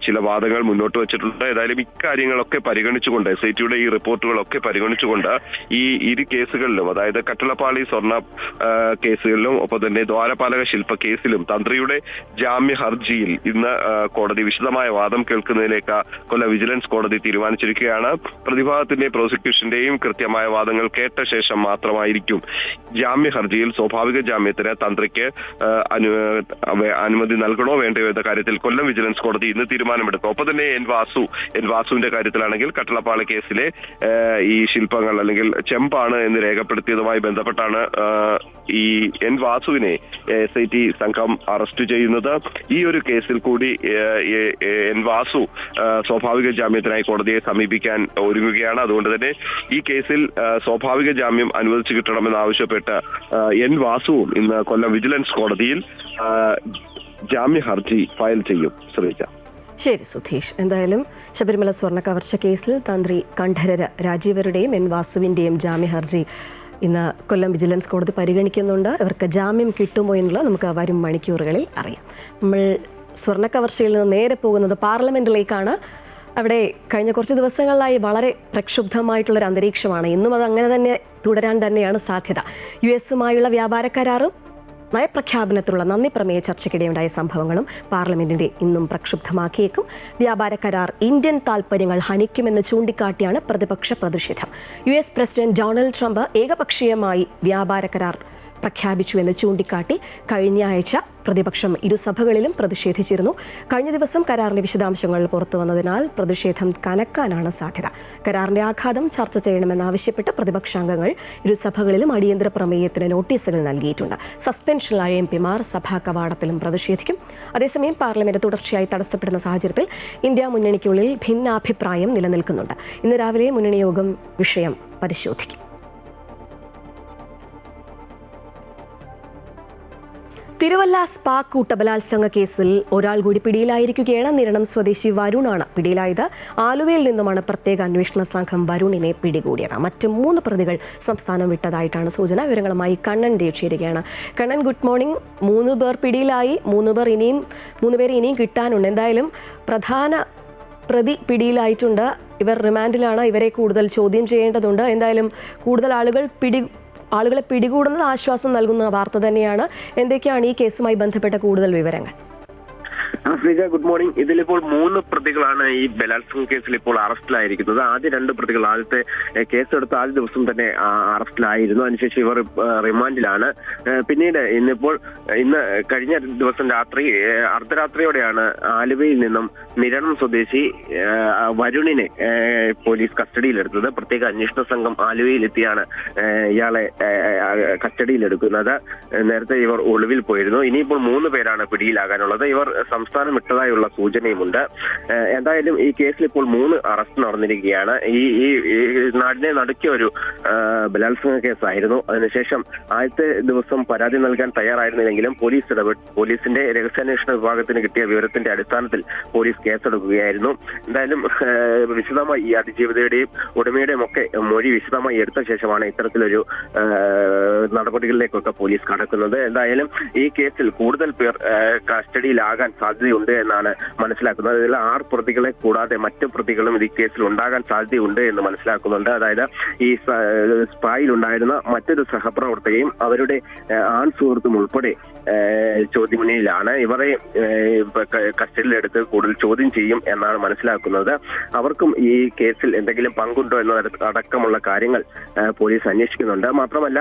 ചില വാദങ്ങൾ മുന്നോട്ട് വെച്ചിട്ടുണ്ട്. ഏതായാലും ഇക്കാര്യങ്ങളൊക്കെ പരിഗണിച്ചുകൊണ്ട് SIT ഈ റിപ്പോർട്ടുകളൊക്കെ പരിഗണിച്ചുകൊണ്ട് ഈ ഇരു കേസുകളിലും, അതായത് കട്ടിളപ്പാളി സ്വർണ്ണ കേസുകളിലും ഒപ്പം തന്നെ ദ്വാരപാലക ശില്പ കേസിലും തന്ത്രിയുടെ ജാമ്യ ഹർജിയിൽ ഇന്ന് കോടതി വിശദമായ വാദം കേൾക്കുന്നതിലേക്ക് കൊല്ലം വിജിലൻസ് കോടതി തീരുമാനിച്ചിരിക്കുകയാണ്. പ്രതിഭാഗത്തിന്റെയും പ്രോസിക്യൂഷന്റെയും കൃത്യമായ വാദങ്ങൾ കേട്ട ശേഷം മാത്രമായിരിക്കും ജാമ്യ ഹർജിയിൽ സ്വാഭാവിക ജാമ്യത്തിന് തന്ത്രിക്ക് അനുമതി നൽകണോ വേണ്ടയോ എന്ന കാര്യത്തിൽ കൊല്ലം വിജിലൻസ് കോടതി ഇന്ന് തീരുമാനമെടുക്കും. ഒപ്പം തന്നെ എൻ വാസുവിന്റെ കാര്യത്തിലാണെങ്കിൽ കട്ടിളപ്പാളി കേസിലെ ഈ ശില്പങ്ങൾ അല്ലെങ്കിൽ ചെമ്പാണ് എന്ന് രേഖപ്പെടുത്തിയതുമായി ബന്ധപ്പെട്ടാണ് ഈ N വാസുവിനെ SIT സംഘം അറസ്റ്റ് ചെയ്യുന്നത്. ഈ ഒരു കേസിൽ കൂടി N വാസു സ്വാഭാവിക ജാമ്യത്തിനായി കോടതിയെ സമീപിക്കാൻ ഒരുങ്ങുകയാണ്. അതുകൊണ്ട് തന്നെ ഈ കേസിൽ സ്വാഭാവിക ജാമ്യം അനുവദിച്ചു കിട്ടണമെന്നാവശ്യപ്പെട്ട് N വാസുവും ഇന്ന് കൊല്ലം വിജിലൻസ് കോടതിയിൽ ജാമ്യ ഹർജി ഫയൽ ചെയ്യും. ശ്രീജ. ശരി സുധീഷ്, എന്തായാലും ശബരിമല സ്വർണ്ണ കവർച്ച കേസിൽ തന്ത്രി കണ്ഠരര് രാജീവരുടെയും N വാസുവിൻ്റെയും ജാമ്യ ഹർജി ഇന്ന് കൊല്ലം വിജിലൻസ് കോടതി പരിഗണിക്കുന്നുണ്ട്. ഇവർക്ക് ജാമ്യം കിട്ടുമോ എന്നുള്ളത് നമുക്ക് വരും മണിക്കൂറുകളിൽ അറിയാം. നമ്മൾ സ്വർണ്ണ കവർച്ചയിൽ നിന്ന് നേരെ പോകുന്നത് പാർലമെൻറ്റിലേക്കാണ്. അവിടെ കഴിഞ്ഞ കുറച്ച് ദിവസങ്ങളിലായി വളരെ പ്രക്ഷുബ്ധമായിട്ടുള്ളൊരു അന്തരീക്ഷമാണ്. ഇന്നും അത് അങ്ങനെ തന്നെ തുടരാൻ തന്നെയാണ് സാധ്യത. US-ഉമായുള്ള വ്യാപാര കരാറും നയപ്രഖ്യാപനത്തിലുള്ള നന്ദി പ്രമേയ ചർച്ചയ്ക്കിടെയുണ്ടായ സംഭവങ്ങളും പാർലമെന്റിന്റെ ഇന്നും പ്രക്ഷുബ്ധമാക്കിയേക്കും. വ്യാപാര കരാർ ഇന്ത്യൻ താൽപ്പര്യങ്ങൾ ഹനിക്കുമെന്ന് ചൂണ്ടിക്കാട്ടിയാണ് പ്രതിപക്ഷ പ്രതിഷേധം. US പ്രസിഡന്റ് ഡൊണാൾഡ് ട്രംപ് ഏകപക്ഷീയമായി വ്യാപാര കരാർ പ്രഖ്യാപിച്ചുവെന്ന് ചൂണ്ടിക്കാട്ടി കഴിഞ്ഞ ആഴ്ച പ്രതിപക്ഷം ഇരുസഭകളിലും പ്രതിഷേധിച്ചിരുന്നു. കഴിഞ്ഞ ദിവസം കരാറിന്റെ വിശദാംശങ്ങൾ പുറത്തു വന്നതിനാൽ പ്രതിഷേധം കനക്കാനാണ് സാധ്യത. കരാറിന്റെ ആഘാതം ചർച്ച ചെയ്യണമെന്നാവശ്യപ്പെട്ട് പ്രതിപക്ഷാംഗങ്ങൾ ഇരുസഭകളിലും അടിയന്തര പ്രമേയത്തിന് നോട്ടീസുകൾ നൽകിയിട്ടുണ്ട്. സസ്പെൻഷനിലായ MPമാർ സഭാ കവാടത്തിലും പ്രതിഷേധിക്കും. അതേസമയം പാർലമെന്റ് തുടർച്ചയായി തടസ്സപ്പെടുന്ന സാഹചര്യത്തിൽ ഇന്ത്യ മുന്നണിക്കുള്ളിൽ ഭിന്നാഭിപ്രായം നിലനിൽക്കുന്നുണ്ട്. ഇന്ന് രാവിലെ മുന്നണി യോഗം വിഷയം പരിശോധിക്കും. തിരുവല്ല സ്പാ കൂട്ടബലാത്സംഗ കേസിൽ ഒരാൾ കൂടി പിടിയിലായിരിക്കുകയാണ്. നിരണം സ്വദേശി വരുണാണ് പിടിയിലായത്. ആലുവയിൽ നിന്നുമാണ് പ്രത്യേക അന്വേഷണ സംഘം വരുണിനെ പിടികൂടിയത്. മറ്റ് 3 പ്രതികൾ സംസ്ഥാനം വിട്ടതായിട്ടാണ് സൂചന. വിവരങ്ങളുമായി കണ്ണൻ ദേവ് ചേരുകയാണ്. Kannan, good morning. 3 പേർ പിടിയിലായി, 3 പേരെ ഇനിയും കിട്ടാനുണ്ട്. എന്തായാലും പ്രധാന പ്രതി പിടിയിലായിട്ടുണ്ട്. ഇവർ റിമാൻഡിലാണ്. ഇവരെ കൂടുതൽ ചോദ്യം ചെയ്യേണ്ടതുണ്ട്. എന്തായാലും കൂടുതൽ ആളുകളെ പിടികൂടുന്നത് ആശ്വാസം നൽകുന്ന വാർത്ത തന്നെയാണ്. എന്തൊക്കെയാണ് ഈ കേസുമായി ബന്ധപ്പെട്ട കൂടുതൽ വിവരങ്ങൾ? Sreeja, good morning. ഇതിലിപ്പോൾ 3 പ്രതികളാണ് ഈ ബലാത്സംഗ കേസിൽ ഇപ്പോൾ അറസ്റ്റിലായിരിക്കുന്നത്. ആദ്യ 2 പ്രതികൾ ആദ്യത്തെ കേസെടുത്ത ആദ്യ ദിവസം തന്നെ അറസ്റ്റിലായിരുന്നു. അതിനുശേഷം ഇവർ റിമാൻഡിലാണ്. പിന്നീട് ഇന്ന് കഴിഞ്ഞ ദിവസം രാത്രി അർദ്ധരാത്രിയോടെയാണ് ആലുവയിൽ നിന്നും നിരണം സ്വദേശി വരുണിനെ പോലീസ് കസ്റ്റഡിയിലെടുത്തത്. പ്രത്യേക അന്വേഷണ സംഘം ആലുവയിലെത്തിയാണ് ഇയാളെ കസ്റ്റഡിയിലെടുക്കുന്നത്. നേരത്തെ ഇവർ ഒളിവിൽ പോയിരുന്നു. ഇനിയിപ്പോൾ 3 പേരാണ് പിടിയിലാകാനുള്ളത്. ഇവർ സംസ്ഥാനം വിട്ടതായുള്ള സൂചനയുമുണ്ട്. എന്തായാലും ഈ കേസിൽ ഇപ്പോൾ 3 അറസ്റ്റ് നടന്നിരിക്കുകയാണ്. ഈ നാടിനെ നടുക്കിയ ഒരു ബലാത്സംഗ കേസായിരുന്നു. അതിനുശേഷം ആദ്യത്തെ ദിവസം പരാതി നൽകാൻ തയ്യാറായിരുന്നില്ലെങ്കിലും പോലീസിന്റെ രഹസ്യാന്വേഷണ വിഭാഗത്തിന് കിട്ടിയ വിവരത്തിന്റെ അടിസ്ഥാനത്തിൽ പോലീസ് കേസെടുക്കുകയായിരുന്നു. എന്തായാലും വിശദമായി ഈ അതിജീവിതയുടെയും ഉടമയുടെയും ഒക്കെ മൊഴി വിശദമായി എടുത്ത ശേഷമാണ് ഇത്തരത്തിലൊരു നടപടികളിലേക്കൊക്കെ പോലീസ് കടക്കുന്നത്. എന്തായാലും ഈ കേസിൽ കൂടുതൽ പേർ കസ്റ്റഡിയിലാകാൻ സാധ്യതയുണ്ട് എന്നാണ് മനസ്സിലാക്കുന്നത്. ഇതിൽ 6 പ്രതികളെ കൂടാതെ മറ്റു പ്രതികളും ഈ കേസിൽ ഉണ്ടാകാൻ സാധ്യതയുണ്ട് എന്ന് മനസ്സിലാക്കുന്നുണ്ട്. അതായത് ഈ സ്പായിൽ ഉണ്ടായിരുന്ന മറ്റൊരു സഹപ്രവർത്തകയും അവരുടെ ആൺ സുഹൃത്തും ഉൾപ്പെടെ ചോദ്യമുനയിലാണ്. ഇവരെ കസ്റ്റഡിയിലെടുത്ത് കൂടുതൽ ചോദ്യം ചെയ്യും എന്നാണ് മനസ്സിലാക്കുന്നത്. അവർക്കും ഈ കേസിൽ എന്തെങ്കിലും പങ്കുണ്ടോ എന്നതടക്കമുള്ള കാര്യങ്ങൾ പോലീസ് അന്വേഷിക്കുന്നുണ്ട്. മാത്രമല്ല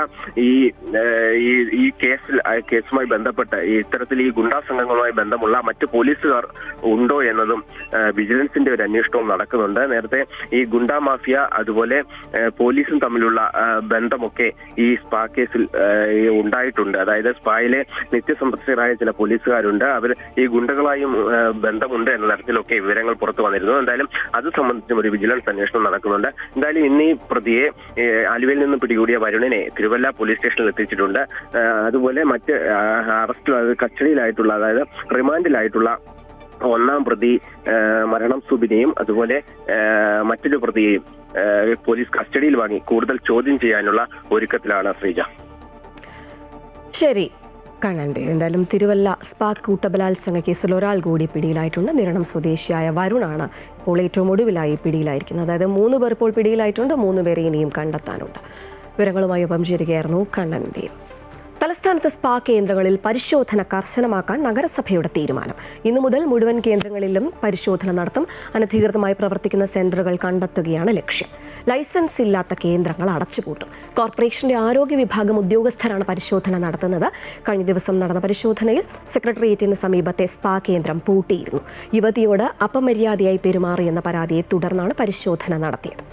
ഈ കേസുമായി ബന്ധപ്പെട്ട് ഇത്തരത്തിൽ ഈ ഗുണ്ടാ സംഘങ്ങളുമായി ബന്ധമുള്ള മറ്റ് പോലീസുകാർ ഉണ്ടോ എന്നതും വിജിലൻസിന്റെ ഒരു അന്വേഷണവും നടക്കുന്നുണ്ട്. നേരത്തെ ഈ ഗുണ്ടാ മാഫിയ അതുപോലെ പോലീസും തമ്മിലുള്ള ബന്ധമൊക്കെ ഈ സ്പാ കേസിൽ ഉണ്ടായിട്ടുണ്ട്. അതായത് സ്പായിലെ നിത്യസന്ദർശകരായ ചില പോലീസുകാരുണ്ട്. അവർ ഈ ഗുണ്ടകളായും ബന്ധമുണ്ട് എന്ന തരത്തിലൊക്കെ വിവരങ്ങൾ പുറത്തു വന്നിരുന്നു. എന്തായാലും അത് സംബന്ധിച്ചും ഒരു വിജിലൻസ് അന്വേഷണം നടക്കുന്നുണ്ട്. എന്തായാലും ഇന്ന് ഈ പ്രതിയെ ആലുവയിൽ നിന്ന് പിടികൂടിയ വരുണിനെ തിരുവല്ല പോലീസ് സ്റ്റേഷനിൽ എത്തിച്ചിട്ടുണ്ട്. അതുപോലെ മറ്റ് കസ്റ്റഡിയിലായിട്ടുള്ള അതായത് റിമാൻഡിലായിട്ടുള്ള 1-ാം പ്രതി മരണം സുബിനെയും അതുപോലെ മറ്റൊരു പ്രതിയെയും പോലീസ് കസ്റ്റഡിയിൽ വാങ്ങി കൂടുതൽ ചോദ്യം ചെയ്യാനുള്ള ഒരുക്കത്തിലാണ് ശ്രീജ. ശരി കണ്ണൻ്റെ. എന്തായാലും തിരുവല്ല സ്പാ കൂട്ടബലാത്സംഗ കേസിൽ ഒരാൾ കൂടി പിടിയിലായിട്ടുണ്ട്. നിരണം സ്വദേശിയായ വരുണാണ് ഇപ്പോൾ ഏറ്റവും ഒടുവിലായി പിടിയിലായിരിക്കുന്നത്. അതായത് 3 പേർ ഇപ്പോൾ പിടിയിലായിട്ടുണ്ട്. 3 പേരെ ഇനിയും കണ്ടെത്താനുണ്ട്. വിവരങ്ങളുമായി ഒപ്പം ചേരുകയായിരുന്നു കണ്ണൻ്റെ. തലസ്ഥാനത്ത് സ്പാ കേന്ദ്രങ്ങളിൽ പരിശോധന കർശനമാക്കാൻ നഗരസഭയുടെ തീരുമാനം. ഇന്നു മുതൽ മുഴുവൻ കേന്ദ്രങ്ങളിലും പരിശോധന നടത്തും. അനധികൃതമായി പ്രവർത്തിക്കുന്ന സെന്ററുകൾ കണ്ടെത്തുകയാണ് ലക്ഷ്യം. ലൈസൻസ് ഇല്ലാത്ത കേന്ദ്രങ്ങൾ അടച്ചുപൂട്ടും. കോർപ്പറേഷന്റെ ആരോഗ്യ വിഭാഗം ഉദ്യോഗസ്ഥരാണ് പരിശോധന നടത്തുന്നത്. കഴിഞ്ഞ ദിവസം നടന്ന പരിശോധനയിൽ സെക്രട്ടേറിയറ്റിന് സമീപത്തെ സ്പാ കേന്ദ്രം പൂട്ടിയിരുന്നു. യുവതിയോട് അപമര്യാദയായി പെരുമാറിയെന്ന പരാതിയെ തുടർന്നാണ് പരിശോധന നടത്തിയത്.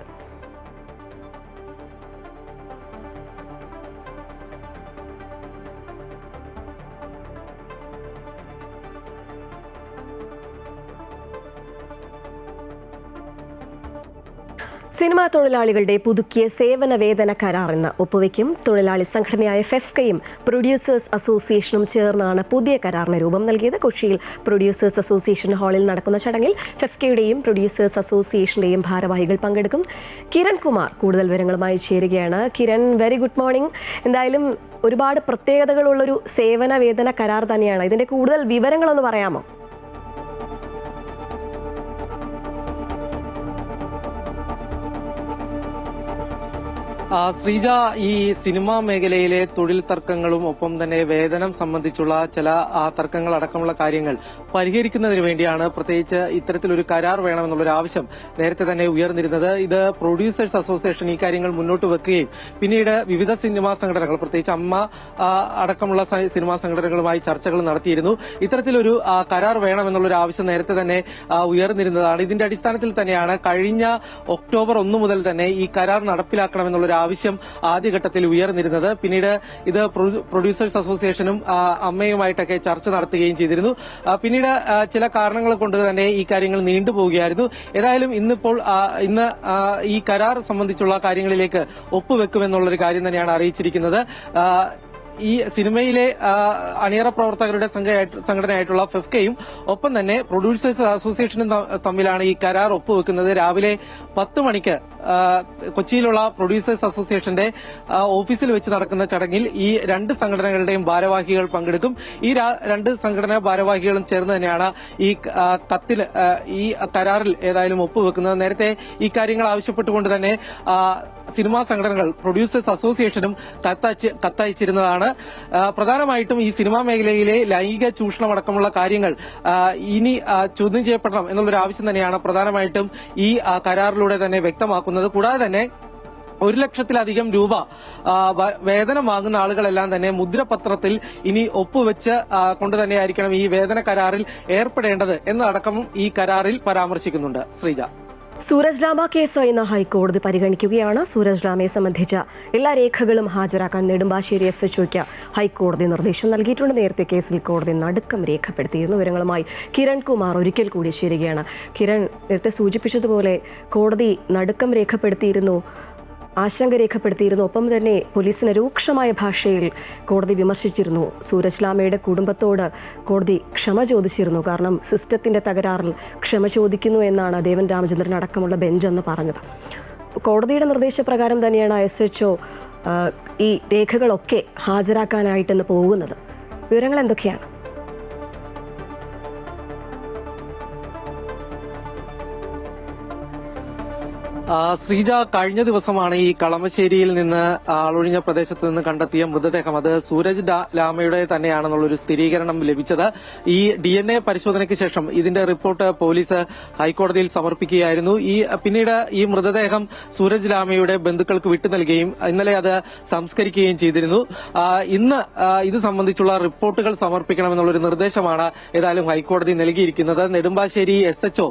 സിനിമാ തൊഴിലാളികളുടെ പുതുക്കിയ സേവന വേതന കരാർ ഇന്ന് ഒപ്പുവെക്കും. തൊഴിലാളി സംഘടനയായ ഫെഫ്കയും പ്രൊഡ്യൂസേഴ്സ് അസോസിയേഷനും ചേർന്നാണ് പുതിയ കരാറിന് രൂപം നൽകിയത്. കൊച്ചിയിൽ പ്രൊഡ്യൂസേഴ്സ് അസോസിയേഷൻ ഹാളിൽ നടക്കുന്ന ചടങ്ങിൽ ഫെഫ്കയുടെയും പ്രൊഡ്യൂസേഴ്സ് അസോസിയേഷന്റെയും ഭാരവാഹികൾ പങ്കെടുക്കും. കിരൺ കുമാർ കൂടുതൽ വിവരങ്ങളുമായി ചേരുകയാണ്. Kiran, very good morning. എന്തായാലും ഒരുപാട് പ്രത്യേകതകളുള്ളൊരു സേവന വേതന കരാർ തന്നെയാണ്. ഇതിന്റെ കൂടുതൽ വിവരങ്ങളൊന്ന് പറയാമോ? ശ്രീജ, ഈ സിനിമാ മേഖലയിലെ തൊഴിൽ തർക്കങ്ങളും ഒപ്പം തന്നെ വേതനം സംബന്ധിച്ചുള്ള ചില തർക്കങ്ങൾ അടക്കമുള്ള കാര്യങ്ങൾ പരിഹരിക്കുന്നതിന് വേണ്ടിയാണ് പ്രത്യേകിച്ച് ഇത്തരത്തിലൊരു കരാർ വേണമെന്നുള്ളൊരു ആവശ്യം നേരത്തെ തന്നെ ഉയർന്നിരുന്നത്. ഇത് പ്രൊഡ്യൂസേഴ്സ് അസോസിയേഷൻ ഈ കാര്യങ്ങൾ മുന്നോട്ട് വെക്കുകയും പിന്നീട് വിവിധ സിനിമാ സംഘടനകൾ പ്രത്യേകിച്ച് അമ്മ അടക്കമുള്ള സിനിമാ സംഘടനകളുമായി ചർച്ചകൾ നടത്തിയിരുന്നു. ഇത്തരത്തിലൊരു കരാർ വേണമെന്നുള്ളൊരു ആവശ്യം നേരത്തെ തന്നെ ഉയർന്നിരുന്നതാണ്. ഇതിന്റെ അടിസ്ഥാനത്തിൽ തന്നെയാണ് കഴിഞ്ഞ ഒക്ടോബർ 1 മുതൽ തന്നെ ഈ കരാർ നടപ്പിലാക്കണമെന്നുള്ള ആവശ്യം ആദ്യഘട്ടത്തിൽ ഉയർന്നിരുന്നത്. പിന്നീട് ഇത് പ്രൊഡ്യൂസേഴ്സ് അസോസിയേഷനും അമ്മയുമായിട്ടൊക്കെ ചർച്ച നടത്തുകയും ചെയ്തിരുന്നു. പിന്നീട് ചില കാരണങ്ങൾ കൊണ്ട് തന്നെ ഈ കാര്യങ്ങൾ നീണ്ടുപോവുകയായിരുന്നു. ഏതായാലും ഇന്ന് ഈ കരാർ സംബന്ധിച്ചുള്ള കാര്യങ്ങളിലേക്ക് ഒപ്പുവെക്കുമെന്നുള്ളൊരു കാര്യം തന്നെയാണ് അറിയിച്ചിരിക്കുന്നത്. ഈ സിനിമയിലെ അണിയറ പ്രവർത്തകരുടെ സംഘടനയായിട്ടുള്ള ഫെഫ്കയും ഒപ്പം തന്നെ പ്രൊഡ്യൂസേഴ്സ് അസോസിയേഷനും തമ്മിലാണ് ഈ കരാർ ഒപ്പുവെക്കുന്നത്. രാവിലെ 10 മണിക്ക് കൊച്ചിയിലുള്ള പ്രൊഡ്യൂസേഴ്സ് അസോസിയേഷന്റെ ഓഫീസിൽ വെച്ച് നടക്കുന്ന ചടങ്ങിൽ ഈ രണ്ട് സംഘടനകളുടെയും ഭാരവാഹികൾ പങ്കെടുക്കും. ഈ രണ്ട് സംഘടനാ ഭാരവാഹികളും ചേർന്ന് തന്നെയാണ് ഈ കത്തിൽ ഈ കരാറിൽ ഏതായാലും ഒപ്പുവെക്കുന്നത്. നേരത്തെ ഈ കാര്യങ്ങൾ ആവശ്യപ്പെട്ടുകൊണ്ട് തന്നെ സിനിമാ സംഘടനകൾ പ്രൊഡ്യൂസേഴ്സ് അസോസിയേഷനും കത്തയച്ചിരുന്നതാണ്. പ്രധാനമായിട്ടും ഈ സിനിമാ മേഖലയിലെ ലൈംഗിക ചൂഷണം അടക്കമുള്ള കാര്യങ്ങൾ ഇനി ചോദ്യം ചെയ്യപ്പെടണം എന്നുള്ളൊരു ആവശ്യം തന്നെയാണ് പ്രധാനമായിട്ടും ഈ കരാറിലൂടെ തന്നെ വ്യക്തമാക്കുന്നത്. കൂടാതെ തന്നെ 1 ലക്ഷത്തിലധികം രൂപ വേതനം വാങ്ങുന്ന ആളുകളെല്ലാം തന്നെ മുദ്രപത്രത്തിൽ ഇനി ഒപ്പുവെച്ച് കൊണ്ട് തന്നെയായിരിക്കണം ഈ വേതന കരാറിൽ ഏർപ്പെടേണ്ടത് എന്നടക്കം ഈ കരാറിൽ പരാമർശിക്കുന്നുണ്ട്. ശ്രീജ, സൂരജ് ലാമ കേസ് ഇന്ന് ഹൈക്കോടതി പരിഗണിക്കുകയാണ്. സൂരജ് ലാമയെ സംബന്ധിച്ച എല്ലാ രേഖകളും ഹാജരാക്കാൻ നെടുമ്പാശ്ശേരി SHOയ്ക്ക് ഹൈക്കോടതി നിർദ്ദേശം നൽകിയിട്ടുണ്ട്. നേരത്തെ കേസിൽ കോടതി നടുക്കം രേഖപ്പെടുത്തിയിരുന്നു. വിവരങ്ങളുമായി കിരൺ കുമാർ ഒരിക്കൽ കൂടി ചേരുകയാണ്. കിരൺ, നേരത്തെ സൂചിപ്പിച്ചതുപോലെ കോടതി നടുക്കം രേഖപ്പെടുത്തിയിരുന്നു, ആശങ്ക രേഖപ്പെടുത്തിയിരുന്നു. ഒപ്പം തന്നെ പോലീസിന് രൂക്ഷമായ ഭാഷയിൽ കോടതി വിമർശിച്ചിരുന്നു. സൂരജ് ലാമയുടെ കുടുംബത്തോട് കോടതി ക്ഷമ ചോദിച്ചിരുന്നു. കാരണം സിസ്റ്റത്തിന്റെ തകരാറിൽ ക്ഷമ ചോദിക്കുന്നു എന്നാണ് ദേവൻ രാമചന്ദ്രൻ അടക്കമുള്ള ബെഞ്ചെന്ന് പറഞ്ഞത്. കോടതിയുടെ നിർദ്ദേശപ്രകാരം തന്നെയാണ് SHO ഈ രേഖകളൊക്കെ ഹാജരാക്കാനായിട്ടെന്ന് പോകുന്നത്. വിവരങ്ങൾ എന്തൊക്കെയാണ്? ശ്രീജ, കഴിഞ്ഞ ദിവസമാണ് ഈ കളമശ്ശേരിയിൽ നിന്ന് ആളൊഴിഞ്ഞ പ്രദേശത്ത് നിന്ന് കണ്ടെത്തിയ മൃതദേഹം അത് സൂരജ് ലാമയുടെ തന്നെയാണെന്നുള്ളൊരു സ്ഥിരീകരണം ലഭിച്ചത്. ഈ DNA പരിശോധനയ്ക്ക് ശേഷം ഇതിന്റെ റിപ്പോർട്ട് പോലീസ് ഹൈക്കോടതിയിൽ സമർപ്പിക്കുകയായിരുന്നു. പിന്നീട് ഈ മൃതദേഹം സൂരജ് ലാമയുടെ ബന്ധുക്കൾക്ക് വിട്ടു നൽകുകയും ഇന്നലെ അത് സംസ്കരിക്കുകയും ചെയ്തിരുന്നു. ഇന്ന് ഇത് സംബന്ധിച്ചുള്ള റിപ്പോർട്ടുകൾ സമർപ്പിക്കണമെന്നുള്ളൊരു നിർദ്ദേശമാണ് ഏതായാലും ഹൈക്കോടതി നൽകിയിരിക്കുന്നത്. നെടുമ്പാശ്ശേരി SHO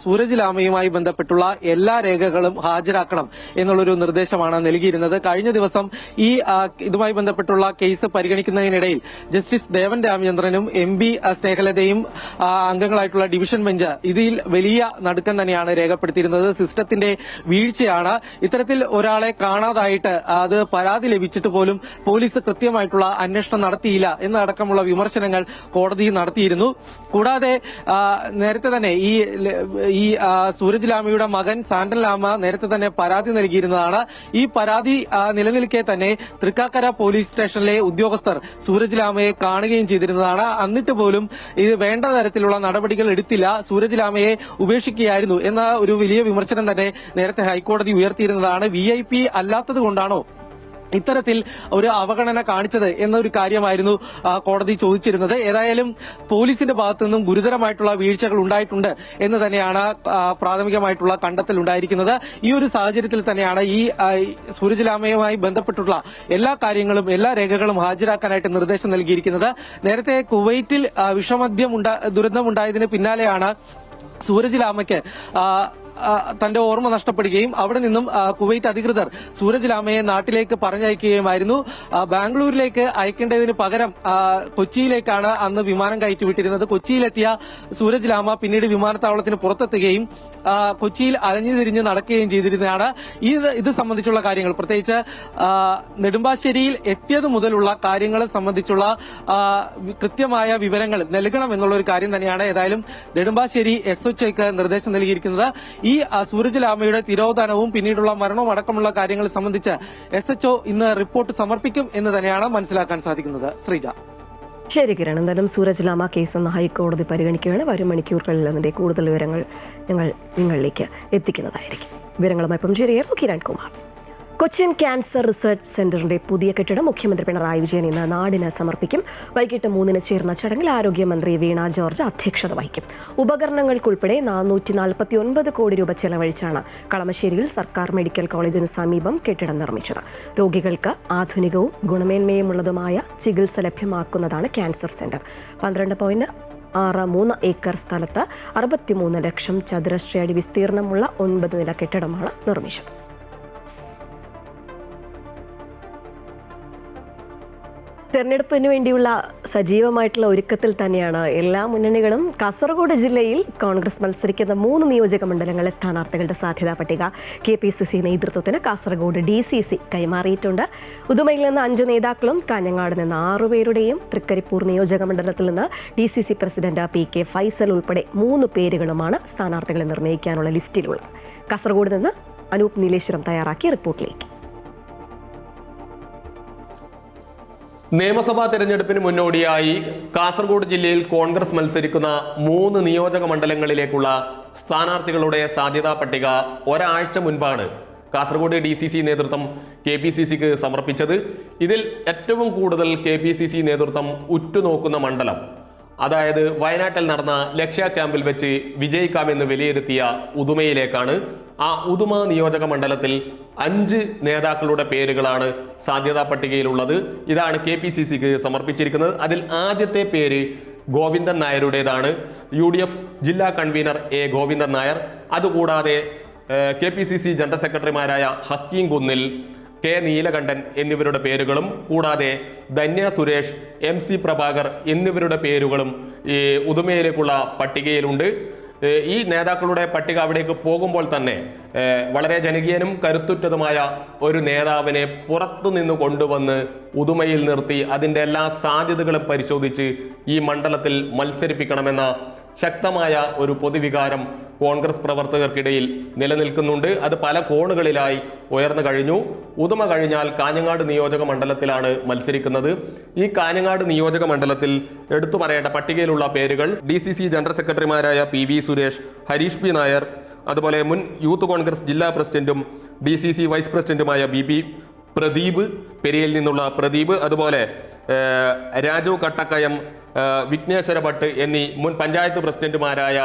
സൂരജ് ലാമയുമായി ബന്ധപ്പെട്ടുള്ള എല്ലാ രേഖകളും ഹാജരാക്കണം എന്നുള്ളൊരു നിർദ്ദേശമാണ് നൽകിയിരുന്നത്. കഴിഞ്ഞ ദിവസം ഈ ഇതുമായി ബന്ധപ്പെട്ടുള്ള കേസ് പരിഗണിക്കുന്നതിനിടയിൽ ജസ്റ്റിസ് ദേവൻ രാമചന്ദ്രനും MB സ്നേഹലതയും അംഗങ്ങളായിട്ടുള്ള ഡിവിഷൻ ബെഞ്ച് ഇതിൽ വലിയ നടുക്കം തന്നെയാണ് രേഖപ്പെടുത്തിയിരുന്നത്. സിസ്റ്റത്തിന്റെ വീഴ്ചയാണ്. ഇത്തരത്തിൽ ഒരാളെ കാണാതായിട്ട് അത് പരാതി ലഭിച്ചിട്ട് പോലും പോലീസ് കൃത്യമായിട്ടുള്ള അന്വേഷണം നടത്തിയില്ല എന്നടക്കമുള്ള വിമർശനങ്ങൾ കോടതി നടത്തിയിരുന്നു. കൂടാതെ നേരത്തെ തന്നെ ഈ സൂരജ് ലാമയുടെ മകൻ സാന്റൻ ലാമ നേരത്തെ തന്നെ പരാതി നൽകിയിരുന്നതാണ്. ഈ പരാതി നിലനിൽക്കെ തന്നെ തൃക്കാക്കര പോലീസ് സ്റ്റേഷനിലെ ഉദ്യോഗസ്ഥർ സൂരജ് ലാമയെ കാണുകയും ചെയ്തിരുന്നതാണ്. എന്നിട്ട് പോലും ഇത് വേണ്ട തരത്തിലുള്ള നടപടികൾ എടുത്തില്ല, സൂരജ് ലാമയെ ഉപേക്ഷിക്കുകയായിരുന്നു എന്ന ഒരു വലിയ വിമർശനം തന്നെ നേരത്തെ ഹൈക്കോടതി ഉയർത്തിയിരുന്നതാണ്. VIP അല്ലാത്തത് കൊണ്ടാണോ ഇത്തരത്തിൽ ഒരു അവഗണന കാണിച്ചത് എന്നൊരു കാര്യമായിരുന്നു കോടതി ചോദിച്ചിരുന്നത്. ഏതായാലും പോലീസിന്റെ ഭാഗത്തു നിന്നും ഗുരുതരമായിട്ടുള്ള വീഴ്ചകൾ ഉണ്ടായിട്ടുണ്ട് എന്ന് തന്നെയാണ് പ്രാഥമികമായിട്ടുള്ള കണ്ടെത്തൽ ഉണ്ടായിരിക്കുന്നത്. ഈ ഒരു സാഹചര്യത്തിൽ തന്നെയാണ് ഈ സൂരജ് ലാമയുമായി ബന്ധപ്പെട്ടുള്ള എല്ലാ കാര്യങ്ങളും എല്ലാ രേഖകളും ഹാജരാക്കാനായിട്ട് നിർദ്ദേശം നൽകിയിരിക്കുന്നത്. നേരത്തെ കുവൈറ്റിൽ വിഷമദ്യം ദുരന്തമുണ്ടായതിന് പിന്നാലെയാണ് സൂരജ് ലാമയ്ക്ക് തന്റെ ഓർമ്മ നഷ്ടപ്പെടുകയും അവിടെ നിന്നും കുവൈറ്റ് അധികൃതർ സൂരജ് ലാമയെ നാട്ടിലേക്ക് പറഞ്ഞയക്കുകയുമായിരുന്നു. ബാംഗ്ലൂരിലേക്ക് അയക്കേണ്ടതിന് പകരം കൊച്ചിയിലേക്കാണ് അന്ന് വിമാനം കയറ്റിവിട്ടിരുന്നത്. കൊച്ചിയിലെത്തിയ സൂരജ് ലാമ പിന്നീട് വിമാനത്താവളത്തിന് പുറത്തെത്തുകയും കൊച്ചിയിൽ അലഞ്ഞു തിരിഞ്ഞ് നടക്കുകയും ചെയ്തിരുന്നതാണ്. ഇത് സംബന്ധിച്ചുള്ള കാര്യങ്ങൾ പ്രത്യേകിച്ച് നെടുമ്പാശ്ശേരിയിൽ എത്തിയത് മുതലുള്ള കാര്യങ്ങളെ സംബന്ധിച്ചുള്ള കൃത്യമായ വിവരങ്ങൾ നൽകണം എന്നുള്ള ഒരു കാര്യം തന്നെയാണ് ഏതായാലും നെടുമ്പാശ്ശേരി SHOയ്ക്ക് നിർദ്ദേശം നൽകിയിരിക്കുന്നത്. ഈ സൂരജ് ലാമയുടെ തിരോധാനവും പിന്നീടുള്ള മരണവും അടക്കമുള്ള കാര്യങ്ങൾ സംബന്ധിച്ച് SHO ഇന്ന് റിപ്പോർട്ട് സമർപ്പിക്കും എന്ന് തന്നെയാണ് മനസ്സിലാക്കാൻ സാധിക്കുന്നത്. ശ്രീജ, ശരി കിരൺ, എന്തായാലും സൂരജ് ലാമ കേസ് എന്ന ഹൈക്കോടതി പരിഗണിക്കുകയാണ്. വരും മണിക്കൂറുകളിൽ അതിന്റെ കൂടുതൽ വിവരങ്ങൾ ഞങ്ങൾ നിങ്ങളിലേക്ക് എത്തിക്കുന്നതായിരിക്കും. വിവരങ്ങളുമായി ഇപ്പം ചേരുകയായിരുന്നു കിരൺ കുമാർ. കൊച്ചിൻ ക്യാൻസർ റിസർച്ച് സെന്ററിന്റെ പുതിയ കെട്ടിടം മുഖ്യമന്ത്രി പിണറായി വിജയൻ ഇന്ന് നാടിന് സമർപ്പിക്കും. വൈകിട്ട് 3 ചേർന്ന ചടങ്ങിൽ ആരോഗ്യമന്ത്രി വീണ ജോർജ് അധ്യക്ഷത വഹിക്കും. ഉപകരണങ്ങൾക്കുൾപ്പെടെ 449 കോടി രൂപ ചെലവഴിച്ചാണ് കളമശ്ശേരിയിൽ സർക്കാർ മെഡിക്കൽ കോളേജിന് സമീപം കെട്ടിടം നിർമ്മിച്ചത്. രോഗികൾക്ക് ആധുനികവും ഗുണമേന്മയുമുള്ളതുമായ ചികിത്സ ലഭ്യമാക്കുന്നതാണ് ക്യാൻസർ സെന്റർ. 12.63 ഏക്കർ സ്ഥലത്ത് 63 ലക്ഷം ചതുരശ്ര അടി വിസ്തീർണമുള്ള 9 നില കെട്ടിടമാണ് നിർമ്മിച്ചത്. തെരഞ്ഞെടുപ്പിന് വേണ്ടിയുള്ള സജീവമായിട്ടുള്ള ഒരുക്കത്തിൽ തന്നെയാണ് എല്ലാ മുന്നണികളും. കാസർഗോഡ് ജില്ലയിൽ കോൺഗ്രസ് മത്സരിക്കുന്ന 3 നിയോജക മണ്ഡലങ്ങളിലെ സ്ഥാനാർത്ഥികളുടെ സാധ്യതാ പട്ടിക KPCC നേതൃത്വത്തിന് കാസർഗോഡ് DCC കൈമാറിയിട്ടുണ്ട്. ഉദുമയിൽ നിന്ന് 5 നേതാക്കളും കാഞ്ഞങ്ങാട് നിന്ന് 6 പേരുടെയും തൃക്കരിപ്പൂർ നിയോജക മണ്ഡലത്തിൽ നിന്ന് DCC പ്രസിഡന്റ് PK ഫൈസൽ ഉൾപ്പെടെ 3 പേരുകളുമാണ് സ്ഥാനാർത്ഥികളെ നിർണ്ണയിക്കാനുള്ള ലിസ്റ്റിലുള്ളത്. കാസർഗോഡ് നിന്ന് അനൂപ് നീലേശ്വരം തയ്യാറാക്കിയ റിപ്പോർട്ടിലേക്ക്. നിയമസഭാ തെരഞ്ഞെടുപ്പിന് മുന്നോടിയായി കാസർഗോഡ് ജില്ലയിൽ കോൺഗ്രസ് മത്സരിക്കുന്ന 3 നിയോജക മണ്ഡലങ്ങളിലേക്കുള്ള സ്ഥാനാർത്ഥികളുടെ സാധ്യതാ പട്ടിക ഒരാഴ്ച മുൻപാണ് കാസർഗോഡ് DCC നേതൃത്വം KPCCക്ക് സമർപ്പിച്ചത്. ഇതിൽ ഏറ്റവും കൂടുതൽ KPCC നേതൃത്വം ഉറ്റുനോക്കുന്ന മണ്ഡലം, അതായത് വയനാട്ടിൽ നടന്ന ലക്ഷ്യ ക്യാമ്പിൽ വെച്ച് വിജയിക്കാമെന്ന് വിലയിരുത്തിയ ഉദുമയിലേക്കാണ്. ആ ഉദുമ നിയോജക മണ്ഡലത്തിൽ 5 നേതാക്കളുടെ പേരുകളാണ് സാധ്യതാ പട്ടികയിലുള്ളത്. ഇതാണ് KPCCക്ക് സമർപ്പിച്ചിരിക്കുന്നത്. അതിൽ ആദ്യത്തെ പേര് ഗോവിന്ദൻ നായരുടേതാണ്. UDF ജില്ലാ കൺവീനർ ഗോവിന്ദൻ നായർ. അതുകൂടാതെ KPCC ജനറൽ സെക്രട്ടറിമാരായ ഹക്കീം കുന്നിൽ, K നീലകണ്ഠൻ എന്നിവരുടെ പേരുകളും കൂടാതെ ധന്യ സുരേഷ്, MC പ്രഭാകർ എന്നിവരുടെ പേരുകളും ഈ ഉദുമയിലേക്കുള്ള പട്ടികയിലുണ്ട്. ഈ നേതാക്കളുടെ പട്ടിക അവിടേക്ക് പോകുമ്പോൾ തന്നെ വളരെ ജനകീയനും കരുത്തുറ്റതുമായ ഒരു നേതാവിനെ പുറത്തു നിന്ന് കൊണ്ടുവന്ന് ഉദുമയിൽ നിർത്തി അതിൻ്റെ എല്ലാ സാധ്യതകളും പരിശോധിച്ച് ഈ മണ്ഡലത്തിൽ മത്സരിപ്പിക്കണമെന്ന ശക്തമായ ഒരു പൊതുവികാരം കോൺഗ്രസ് പ്രവർത്തകർക്കിടയിൽ നിലനിൽക്കുന്നുണ്ട്. അത് പല കോണുകളിലായി ഉയർന്നു കഴിഞ്ഞു. ഉദുമ കഴിഞ്ഞാൽ കാഞ്ഞങ്ങാട് നിയോജക മണ്ഡലത്തിലാണ് മത്സരിക്കുന്നത്. ഈ കാഞ്ഞങ്ങാട് നിയോജക മണ്ഡലത്തിൽ എടുത്തു പറയേണ്ട പട്ടികയിലുള്ള പേരുകൾ DCC ജനറൽ സെക്രട്ടറിമാരായ PV സുരേഷ്, ഹരീഷ് P നായർ, അതുപോലെ മുൻ യൂത്ത് കോൺഗ്രസ് ജില്ലാ പ്രസിഡന്റും DCC വൈസ് പ്രസിഡന്റുമായ BP പ്രദീപ്, പെരിയയിൽ നിന്നുള്ള പ്രദീപ്, അതുപോലെ രാജു കട്ടക്കയം, വിഘ്നേശ്വര ഭട്ട് എന്നീ മുൻ പഞ്ചായത്ത് പ്രസിഡന്റുമാരായ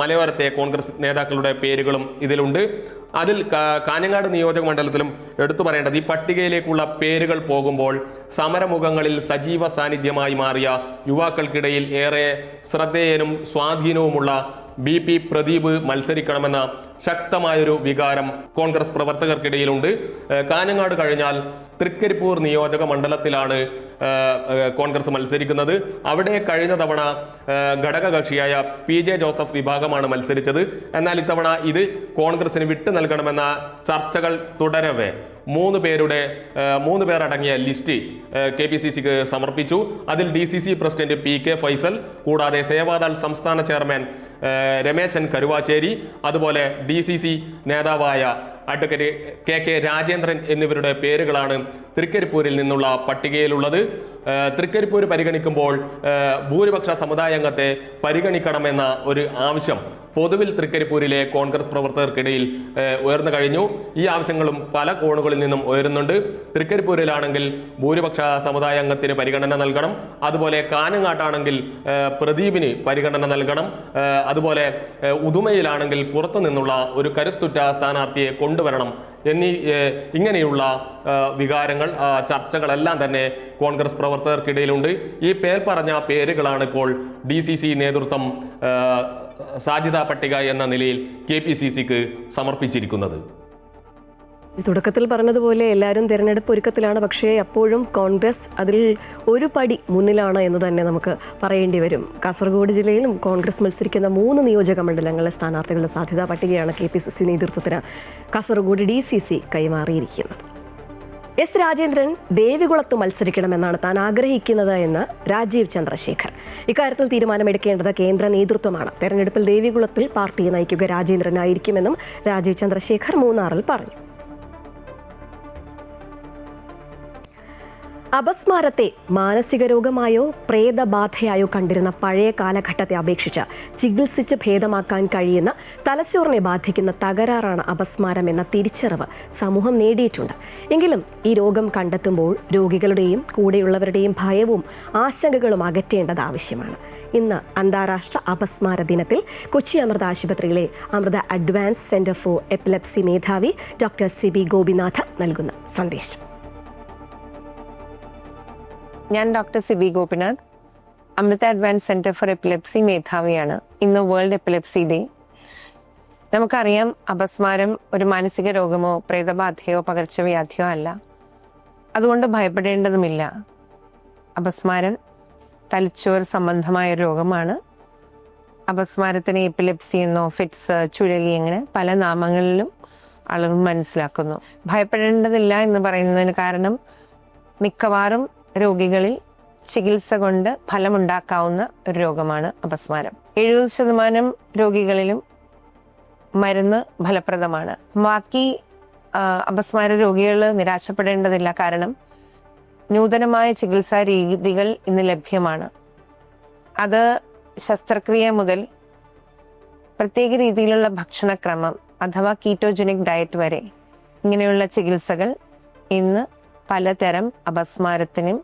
മലയോരത്തെ കോൺഗ്രസ് നേതാക്കളുടെ പേരുകളും ഇതിലുണ്ട്. അതിൽ കാഞ്ഞങ്ങാട് നിയോജക മണ്ഡലത്തിലും എടുത്തു പറയേണ്ടത് ഈ പട്ടികയിലേക്കുള്ള പേരുകൾ പോകുമ്പോൾ സമരമുഖങ്ങളിൽ സജീവ സാന്നിധ്യമായി മാറിയ യുവാക്കൾക്കിടയിൽ ഏറെ ശ്രദ്ധേയനും സ്വാധീനവുമുള്ള BP പ്രദീപ് മത്സരിക്കണമെന്ന ശക്തമായൊരു വികാരം കോൺഗ്രസ് പ്രവർത്തകർക്കിടയിലുണ്ട്. കാഞ്ഞങ്ങാട് കഴിഞ്ഞാൽ തൃക്കരിപ്പൂർ നിയോജക മണ്ഡലത്തിലാണ് കോൺഗ്രസ് മത്സരിക്കുന്നത്. അവിടെ കഴിഞ്ഞ തവണ ഘടകകക്ഷിയായ PJ ജോസഫ് വിഭാഗമാണ് മത്സരിച്ചത്. എന്നാൽ ഇത്തവണ ഇത് കോൺഗ്രസിന് വിട്ടു നൽകണമെന്ന ചർച്ചകൾ തുടരവേ 3 പേരടങ്ങിയ ലിസ്റ്റ് KPCCക്ക് സമർപ്പിച്ചു. അതിൽ DCC പ്രസിഡന്റ് PK ഫൈസൽ, കൂടാതെ സേവാദൾ സംസ്ഥാന ചെയർമാൻ രമേശൻ കരുവാച്ചേരി, അതുപോലെ DCC നേതാവായ അഡ്വക്കേറ്റ് KK രാജേന്ദ്രൻ എന്നിവരുടെ പേരുകളാണ് തൃക്കരിപ്പൂരിൽ നിന്നുള്ള പട്ടികയിലുള്ളത്. തൃക്കരിപ്പൂർ പരിഗണിക്കുമ്പോൾ ഭൂരിപക്ഷ സമുദായാംഗത്തെ പരിഗണിക്കണമെന്ന ഒരു ആവശ്യം പൊതുവിൽ തൃക്കരിപ്പൂരിലെ കോൺഗ്രസ് പ്രവർത്തകർക്കിടയിൽ ഉയർന്നു കഴിഞ്ഞു. ഈ ആവശ്യങ്ങളും പല കോണുകളിൽ നിന്നും ഉയരുന്നുണ്ട്. തൃക്കരിപ്പൂരിലാണെങ്കിൽ ഭൂരിപക്ഷ സമുദായാംഗത്തിന് പരിഗണന നൽകണം, അതുപോലെ കാഞ്ഞങ്ങാട്ടാണെങ്കിൽ പ്രദീപിന് പരിഗണന നൽകണം, അതുപോലെ ഉദുമയിലാണെങ്കിൽ പുറത്തു നിന്നുള്ള ഒരു കരുത്തുറ്റ സ്ഥാനാർത്ഥിയെ കൊണ്ടുവരണം ഇങ്ങനെയുള്ള വികാരങ്ങൾ, ചർച്ചകളെല്ലാം തന്നെ കോൺഗ്രസ് പ്രവർത്തകർക്കിടയിലുണ്ട്. ഈ പറഞ്ഞ പേരുകളാണ് ഇപ്പോൾ DCC നേതൃത്വം സാധ്യതാ പട്ടിക എന്ന നിലയിൽ KPCCക്ക് സമർപ്പിച്ചിരിക്കുന്നത്. തുടക്കത്തിൽ പറഞ്ഞതുപോലെ എല്ലാവരും തിരഞ്ഞെടുപ്പ് ഒരുക്കത്തിലാണ്. പക്ഷേ അപ്പോഴും കോൺഗ്രസ് അതിൽ ഒരു പടി മുന്നിലാണ് എന്ന് തന്നെ നമുക്ക് പറയേണ്ടി വരും. കാസർഗോഡ് ജില്ലയിലും കോൺഗ്രസ് മത്സരിക്കുന്ന 3 നിയോജക മണ്ഡലങ്ങളിലെ സ്ഥാനാർത്ഥികളുടെ സാധ്യതാ പട്ടികയാണ് KPCC നേതൃത്വത്തിന് കാസർഗോഡ് DCC കൈമാറിയിരിക്കുന്നത്. S രാജേന്ദ്രൻ ദേവികുളത്ത് മത്സരിക്കണമെന്നാണ് താൻ ആഗ്രഹിക്കുന്നത് എന്ന് രാജീവ് ചന്ദ്രശേഖർ. ഇക്കാര്യത്തിൽ തീരുമാനമെടുക്കേണ്ടത് കേന്ദ്ര നേതൃത്വമാണ്. തെരഞ്ഞെടുപ്പിൽ ദേവികുളത്തിൽ പാർട്ടിയെ നയിക്കുക രാജേന്ദ്രനായിരിക്കുമെന്നും രാജീവ് ചന്ദ്രശേഖർ മൂന്നാറിൽ പറഞ്ഞു. അപസ്മാരത്തെ മാനസിക രോഗമായോ പ്രേതബാധയായോ കണ്ടിരുന്ന പഴയ കാലഘട്ടത്തെ അപേക്ഷിച്ച് ചികിത്സിച്ച് ഭേദമാക്കാൻ കഴിയുന്ന തലച്ചോറിനെ ബാധിക്കുന്ന തകരാറാണ് അപസ്മാരം എന്ന തിരിച്ചറിവ് സമൂഹം നേടിയിട്ടുണ്ട്. എങ്കിലും ഈ രോഗം കണ്ടെത്തുമ്പോൾ രോഗികളുടെയും കൂടെയുള്ളവരുടെയും ഭയവും ആശങ്കകളും അകറ്റേണ്ടത് ആവശ്യമാണ്. ഇന്ന് അന്താരാഷ്ട്ര അപസ്മാര ദിനത്തിൽ കൊച്ചി അമൃത ആശുപത്രിയിലെ Amrita advance centre for epilepsy മേധാവി ഡോക്ടർ CB ഗോപിനാഥ് നൽകുന്ന സന്ദേശം. ഞാൻ doctor CB Gopinath, Amrita advance centre for epilepsy മേധാവിയാണ്. ഇന്ന് വേൾഡ് എപ്പിലെപ്സി ഡേ. നമുക്കറിയാം, അപസ്മാരം ഒരു മാനസിക രോഗമോ പ്രേതബാധയോ പകർച്ചവ്യാധിയോ അല്ല. അതുകൊണ്ട് ഭയപ്പെടേണ്ടതുമില്ല. അപസ്മാരം തലച്ചോർ സംബന്ധമായ രോഗമാണ്. അപസ്മാരത്തിന് എപ്പിലെപ്സി എന്നോ ഫിറ്റ്സ്, ചുഴലി, അങ്ങനെ പല നാമങ്ങളിലും ആളുകൾ മനസ്സിലാക്കുന്നു. ഭയപ്പെടേണ്ടതില്ല എന്ന് പറയുന്നതിന് കാരണം മിക്കവാറും രോഗികളിൽ ചികിത്സ കൊണ്ട് ഫലമുണ്ടാക്കാവുന്ന ഒരു രോഗമാണ് അപസ്മാരം. 70% രോഗികളിലും മരുന്ന് ഫലപ്രദമാണ്. ബാക്കി അപസ്മാര രോഗികൾ നിരാശപ്പെടേണ്ടതില്ല. കാരണം നൂതനമായ ചികിത്സാ രീതികൾ ഇന്ന് ലഭ്യമാണ്. അത് ശസ്ത്രക്രിയ മുതൽ പ്രത്യേക രീതിയിലുള്ള ഭക്ഷണക്രമം അഥവാ കീറ്റോജനിക് ഡയറ്റ് വരെ ഇങ്ങനെയുള്ള ചികിത്സകൾ ഇന്ന് പലതരം അപസ്മാരത്തിനും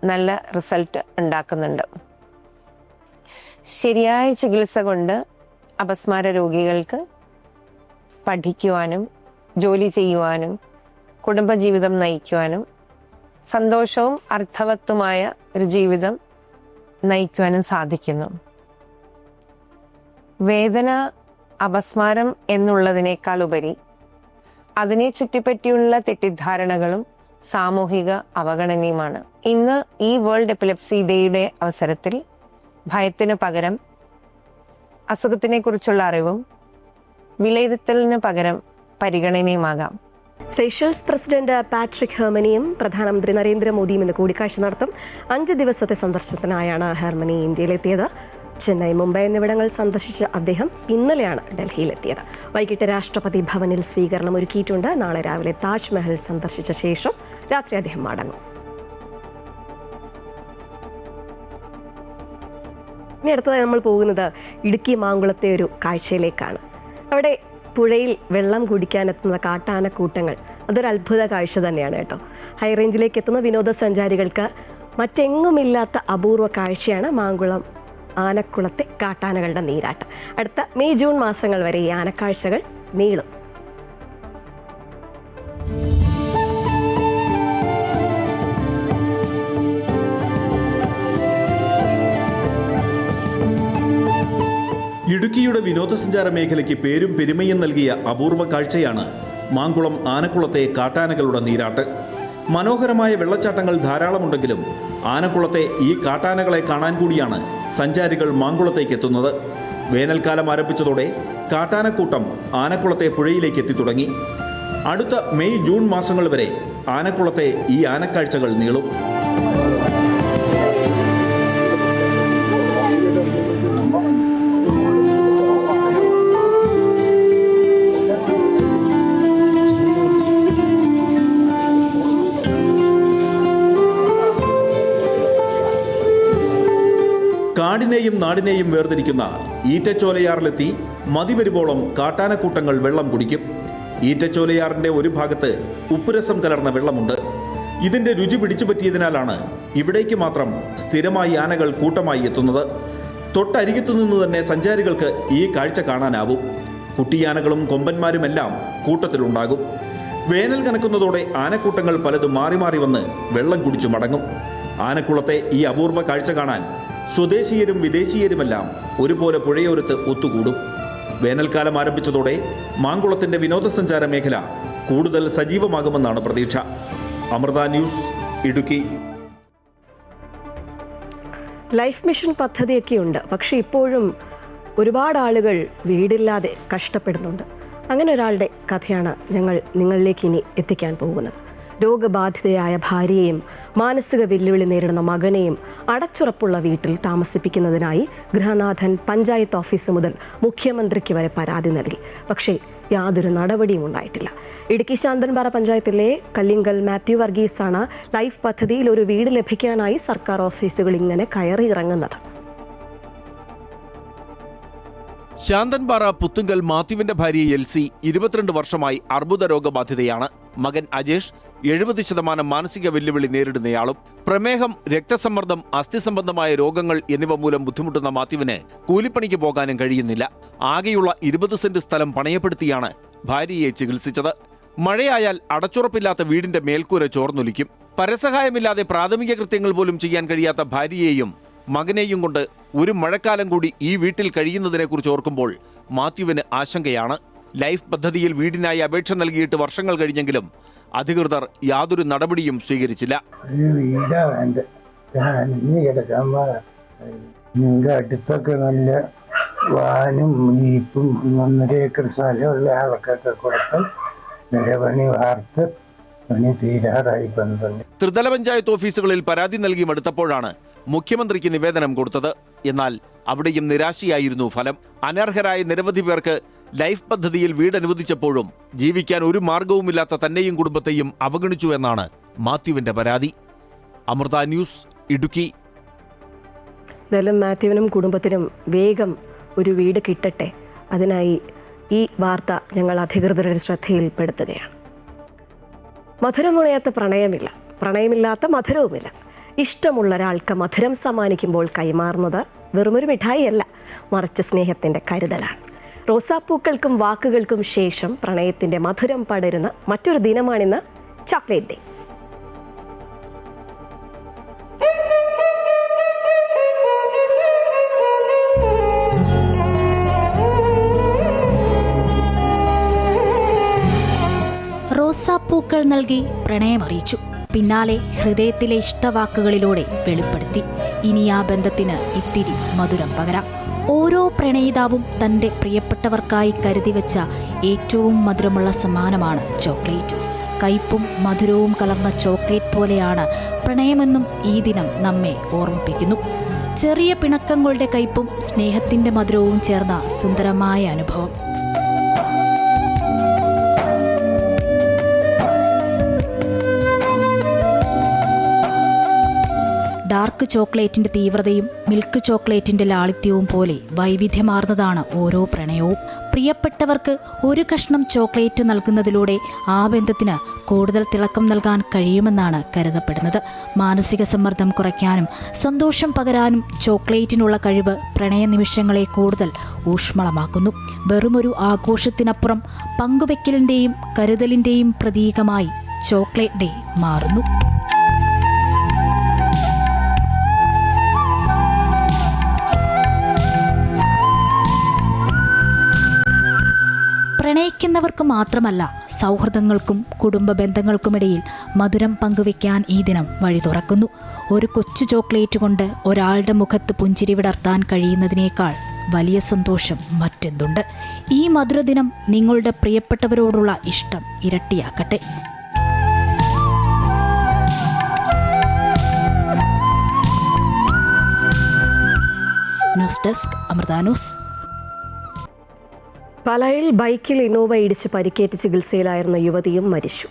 നല്ല റിസൾട്ട് ഉണ്ടാക്കുന്നുണ്ട്. ശരിയായ ചികിത്സ കൊണ്ട് അപസ്മാര രോഗികൾക്ക് പഠിക്കുവാനും ജോലി ചെയ്യുവാനും കുടുംബജീവിതം നയിക്കുവാനും സന്തോഷവും അർത്ഥവത്തുമായ ഒരു ജീവിതം നയിക്കുവാനും സാധിക്കുന്നു. വേദന അപസ്മാരം എന്നുള്ളതിനേക്കാൾ ഉപരി അതിനെ ചുറ്റിപ്പറ്റിയുള്ള തെറ്റിദ്ധാരണകളും സാമൂഹിക അവഗണനയുമാണ്. ഇന്ന് ഈ വേൾഡ് എപ്പിലെപ്സി ഡേയുടെ അവസരത്തിൽ ഭയത്തിന് പകരം അസുഖത്തിനെ കുറിച്ചുള്ള അറിവും വിലയിരുത്തലിന് പകരം പരിഗണനയുമാകാം. സെഷൽസ് പ്രസിഡന്റ് പാട്രിക് ഹെർമനിയും പ്രധാനമന്ത്രി നരേന്ദ്രമോദിയും ഇന്ന് കൂടിക്കാഴ്ച നടത്തും. 5 ദിവസത്തെ സന്ദർശനത്തിനായാണ് ഹെർമനി ഇന്ത്യയിലെത്തിയത്. ചെന്നൈ, മുംബൈ എന്നിവിടങ്ങൾ സന്ദർശിച്ച അദ്ദേഹം ഇന്നലെയാണ് ഡൽഹിയിലെത്തിയത്. വൈകിട്ട് രാഷ്ട്രപതി ഭവനിൽ സ്വീകരണം ഒരുക്കിയിട്ടുണ്ട്. നാളെ രാവിലെ താജ്മഹൽ സന്ദർശിച്ച ശേഷം രാത്രി അദ്ദേഹം മടങ്ങും. ഇനി അടുത്തതായി നമ്മൾ പോകുന്നത് ഇടുക്കി മാങ്കുളത്തെ ഒരു കാഴ്ചയിലേക്കാണ്. അവിടെ പുഴയിൽ വെള്ളം കുടിക്കാനെത്തുന്ന കാട്ടാനക്കൂട്ടങ്ങൾ അതൊരു അത്ഭുത കാഴ്ച തന്നെയാണ് കേട്ടോ. ഹൈറേഞ്ചിലേക്ക് എത്തുന്ന വിനോദസഞ്ചാരികൾക്ക് മറ്റെങ്ങുമില്ലാത്ത അപൂർവ കാഴ്ചയാണ് മാങ്കുളം ആനക്കുളത്തെ കാട്ടാനകളുടെ നീരാട്ടം. അടുത്ത മെയ് ജൂൺ മാസങ്ങൾ വരെ ഈ ആനക്കാഴ്ചകൾ നീളും. ഇടുക്കിയുടെ വിനോദസഞ്ചാര മേഖലയ്ക്ക് പേരും പെരുമയും നൽകിയ അപൂർവ കാഴ്ചയാണ് മാങ്കുളം ആനക്കുളത്തെ കാട്ടാനകളുടെ നീരാട്ട്. മനോഹരമായ വെള്ളച്ചാട്ടങ്ങൾ ധാരാളമുണ്ടെങ്കിലും ആനക്കുളത്തെ ഈ കാട്ടാനകളെ കാണാൻ കൂടിയാണ് സഞ്ചാരികൾ മാങ്കുളത്തേക്ക് എത്തുന്നത്. വേനൽക്കാലം ആരംഭിച്ചതോടെ കാട്ടാനക്കൂട്ടം ആനക്കുളത്തെ പുഴയിലേക്ക് എത്തിത്തുടങ്ങി. അടുത്ത മെയ് ജൂൺ മാസങ്ങൾ വരെ ആനക്കുളത്തെ ഈ ആനക്കാഴ്ചകൾ നീളും. കാടിനെയും നാടിനെയും വേർതിരിക്കുന്ന ഈറ്റച്ചോലയാറിലെത്തി മതിവരുവോളം കാട്ടാനക്കൂട്ടങ്ങൾ വെള്ളം കുടിക്കും. ഈറ്റച്ചോലയാറിന്റെ ഒരു ഭാഗത്ത് ഉപ്പുരസം കലർന്ന വെള്ളമുണ്ട്. ഇതിന്റെ രുചി പിടിച്ചു പറ്റിയതിനാലാണ് ഇവിടേക്ക് മാത്രം സ്ഥിരമായി ആനകൾ കൂട്ടമായി എത്തുന്നത്. തൊട്ടരികത്തു നിന്ന് തന്നെ സഞ്ചാരികൾക്ക് ഈ കാഴ്ച കാണാനാവും. കുട്ടിയാനകളും കൊമ്പന്മാരുമെല്ലാം കൂട്ടത്തിലുണ്ടാകും. വേനൽ കനക്കുന്നതോടെ ആനക്കൂട്ടങ്ങൾ പലതും മാറി മാറി വന്ന് വെള്ളം കുടിച്ചു മടങ്ങും. ആനക്കുളത്തെ ഈ അപൂർവ കാഴ്ച കാണാൻ സ്വദേശീയരും വിദേശീയരുമെല്ലാം ഒരുപോലെ പുഴയോരത്ത് ഒത്തുകൂടും. വേനൽക്കാലം ആരംഭിച്ചതോടെ മാങ്കുളത്തിന്റെ വിനോദസഞ്ചാര മേഖല കൂടുതൽ സജീവമാകുമെന്നാണ് പ്രതീക്ഷ. Amrita news, Idukki. Life mission പദ്ധതിയൊക്കെയുണ്ട്, പക്ഷേ ഇപ്പോഴും ഒരുപാട് ആളുകൾ വീടില്ലാതെ കഷ്ടപ്പെടുന്നുണ്ട്. അങ്ങനെ ഒരാളുടെ കഥയാണ് ഞങ്ങൾ നിങ്ങളിലേക്ക് ഇനി എത്തിക്കാൻ പോകുന്നത്. രോഗബാധിതയായ ഭാര്യയെയും മാനസിക വെല്ലുവിളി നേരിടുന്ന മകനെയും അടച്ചുറപ്പുള്ള വീട്ടിൽ താമസിപ്പിക്കുന്നതിനായി ഗൃഹനാഥൻ പഞ്ചായത്ത് ഓഫീസ് മുതൽ മുഖ്യമന്ത്രിക്ക് വരെ പരാതി നൽകി. പക്ഷേ യാതൊരു നടപടിയും ഉണ്ടായിട്ടില്ല. ഇടുക്കി ശാന്തൻപാറ പഞ്ചായത്തിലെ കല്ലിങ്കൽ മാത്യു വർഗീസാണ് ലൈഫ് പദ്ധതിയിൽ ഒരു വീട് ലഭിക്കാനായി സർക്കാർ ഓഫീസുകൾ ഇങ്ങനെ കയറി ഇറങ്ങുന്നത്. ശാന്തൻപാറ പുത്തുങ്കൽ മാത്യുവിന്റെ ഭാര്യ എൽസി 22 വർഷമായി അർബുദ രോഗബാധിതയാണ്. മകൻ അജേഷ് 70% മാനസിക വെല്ലുവിളി നേരിടുന്നയാളും. പ്രമേഹം, രക്തസമ്മർദ്ദം, അസ്ഥിസംബന്ധമായ രോഗങ്ങൾ എന്നിവ മൂലം ബുദ്ധിമുട്ടുന്ന മാത്യുവിന് കൂലിപ്പണിക്ക് പോകാനും കഴിയുന്നില്ല. ആകെയുള്ള 20 സെന്റ് സ്ഥലം പണയപ്പെടുത്തിയാണ് ഭാര്യയെ ചികിത്സിച്ചത്. മഴയായാൽ അടച്ചുറപ്പില്ലാത്ത വീടിന്റെ മേൽക്കൂര ചോർന്നൊലിക്കും. പരസഹായമില്ലാതെ പ്രാഥമിക കൃത്യങ്ങൾ പോലും ചെയ്യാൻ കഴിയാത്ത ഭാര്യയെയും മകനെയും കൊണ്ട് ഒരു മഴക്കാലം കൂടി ഈ വീട്ടിൽ കഴിയുന്നതിനെക്കുറിച്ച് ഓർക്കുമ്പോൾ മാത്യുവിന് ആശങ്കയാണ്. ലൈഫ് പദ്ധതിയിൽ വീടിനായി അപേക്ഷ നൽകിയിട്ട് വർഷങ്ങൾ കഴിഞ്ഞെങ്കിലും അധികൃതർ യാതൊരു നടപടിയും സ്വീകരിച്ചില്ല. ഒരു വീടാ വേണ്ട, അലിഞ്ഞ് കിടക്കാൻ ഇവിടെ അടുത്തൊക്കെ നല്ല വാനും ജീപ്പും 1.5 ഏക്കർ സ്ഥലമുള്ള ആൾക്കൊക്കെ കൊടുത്ത് നിരപണി വാർത്ത് പണി തീരാറായി 12. ത്രിതല പഞ്ചായത്ത് ഓഫീസുകളിൽ പരാതി നൽകി മടുത്തപ്പോഴാണ് മുഖ്യമന്ത്രിക്ക് നിവേദനം കൊടുത്തത്. എന്നാൽ അവിടെയും നിരാശയായിരുന്നു ഫലം. അനർഹരായ നിരവധി പേർക്ക് ലൈഫ് പദ്ധതിയിൽ വീട് അനുവദിച്ചപ്പോഴും ജീവിക്കാൻ ഒരു മാർഗവുമില്ലാത്ത തന്നെയും കുടുംബത്തെയും അവഗണിച്ചു എന്നാണ് മാത്യുവിന്റെ പരാതി. അമൃത ന്യൂസ്, ഇടുക്കി. എന്തായാലും മാത്യുവിനും കുടുംബത്തിനും വേഗം ഒരു വീട് കിട്ടട്ടെ. അതിനായി ഈ വാർത്ത ഞങ്ങൾ അധികൃതരുടെ ശ്രദ്ധയിൽപ്പെടുത്തുകയാണ്. മധുരമുണയാത്ത പ്രണയമില്ല, പ്രണയമില്ലാത്ത മധുരവുമില്ല. ഇഷ്ടമുള്ള ഒരാൾക്ക് മധുരം സമ്മാനിക്കുമ്പോൾ കൈമാറുന്നത് വെറുമൊരു മിഠായിയല്ല, മറിച്ച് സ്നേഹത്തിൻ്റെ കരുതലാണ്. റോസാപ്പൂക്കൾക്കും വാക്കുകൾക്കും ശേഷം പ്രണയത്തിൻ്റെ മധുരം പടരുന്ന മറ്റൊരു ദിനമാണിന്ന്, ചോക്ലേറ്റ് ഡേ. റോസാപ്പൂക്കൾ നൽകി പ്രണയമറിയിച്ചു. പിന്നാലെ ഹൃദയത്തിലെ ഇഷ്ടവാക്കുകളിലൂടെ വെളിപ്പെടുത്തി. ഇനി ആ ബന്ധത്തിന് ഇത്തിരി മധുരം പകരാം. ഓരോ പ്രണയിതാവും തൻ്റെ പ്രിയപ്പെട്ടവർക്കായി കരുതി വെച്ച ഏറ്റവും മധുരമുള്ള സമ്മാനമാണ് ചോക്ലേറ്റ്. കയ്പും മധുരവും കലർന്ന ചോക്ലേറ്റ് പോലെയാണ് പ്രണയമെന്നും ഈ ദിനം നമ്മെ ഓർമ്മിപ്പിക്കുന്നു. ചെറിയ പിണക്കങ്ങളുടെ കയ്പും സ്നേഹത്തിൻ്റെ മധുരവും ചേർന്ന സുന്ദരമായ അനുഭവം. ഡാർക്ക് ചോക്ലേറ്റിൻ്റെ തീവ്രതയും മിൽക്ക് ചോക്ലേറ്റിൻ്റെ ലാളിത്യവും പോലെ വൈവിധ്യമാർന്നതാണ് ഓരോ പ്രണയവും. പ്രിയപ്പെട്ടവർക്ക് ഒരു കഷ്ണം ചോക്ലേറ്റ് നൽകുന്നതിലൂടെ ആ ബന്ധത്തിന് കൂടുതൽ തിളക്കം നൽകാൻ കഴിയുമെന്നാണ് കരുതപ്പെടുന്നത്. മാനസിക സമ്മർദ്ദം കുറയ്ക്കാനും സന്തോഷം പകരാനും ചോക്ലേറ്റിനുള്ള കഴിവ് പ്രണയ നിമിഷങ്ങളെ കൂടുതൽ ഊഷ്മളമാക്കുന്നു. വെറുമൊരു ആഘോഷത്തിനപ്പുറം പങ്കുവെക്കലിൻ്റെയും കരുതലിൻ്റെയും പ്രതീകമായി ചോക്ലേറ്റ് ഡേ മാറുന്നു. പ്രണയിക്കുന്നവർക്ക് മാത്രമല്ല, സൗഹൃദങ്ങൾക്കും കുടുംബ ബന്ധങ്ങൾക്കുമിടയിൽ മധുരം പങ്കുവെക്കാൻ ഈ ദിനം വഴി തുറക്കുന്നു. ഒരു കൊച്ചു ചോക്ലേറ്റ് കൊണ്ട് ഒരാളുടെ മുഖത്ത് പുഞ്ചിരി വിടർത്താൻ കഴിയുന്നതിനേക്കാൾ വലിയ സന്തോഷം മറ്റെന്തുണ്ട്? ഈ മധുരദിനം നിങ്ങളുടെ പ്രിയപ്പെട്ടവരോടുള്ള ഇഷ്ടം ഇരട്ടിയാക്കട്ടെ. News desk, Amrita news. പാലായിൽ ബൈക്കിൽ ഇന്നോവ ഇടിച്ച് പരിക്കേറ്റ് ചികിത്സയിലായിരുന്ന യുവതിയും മരിച്ചു.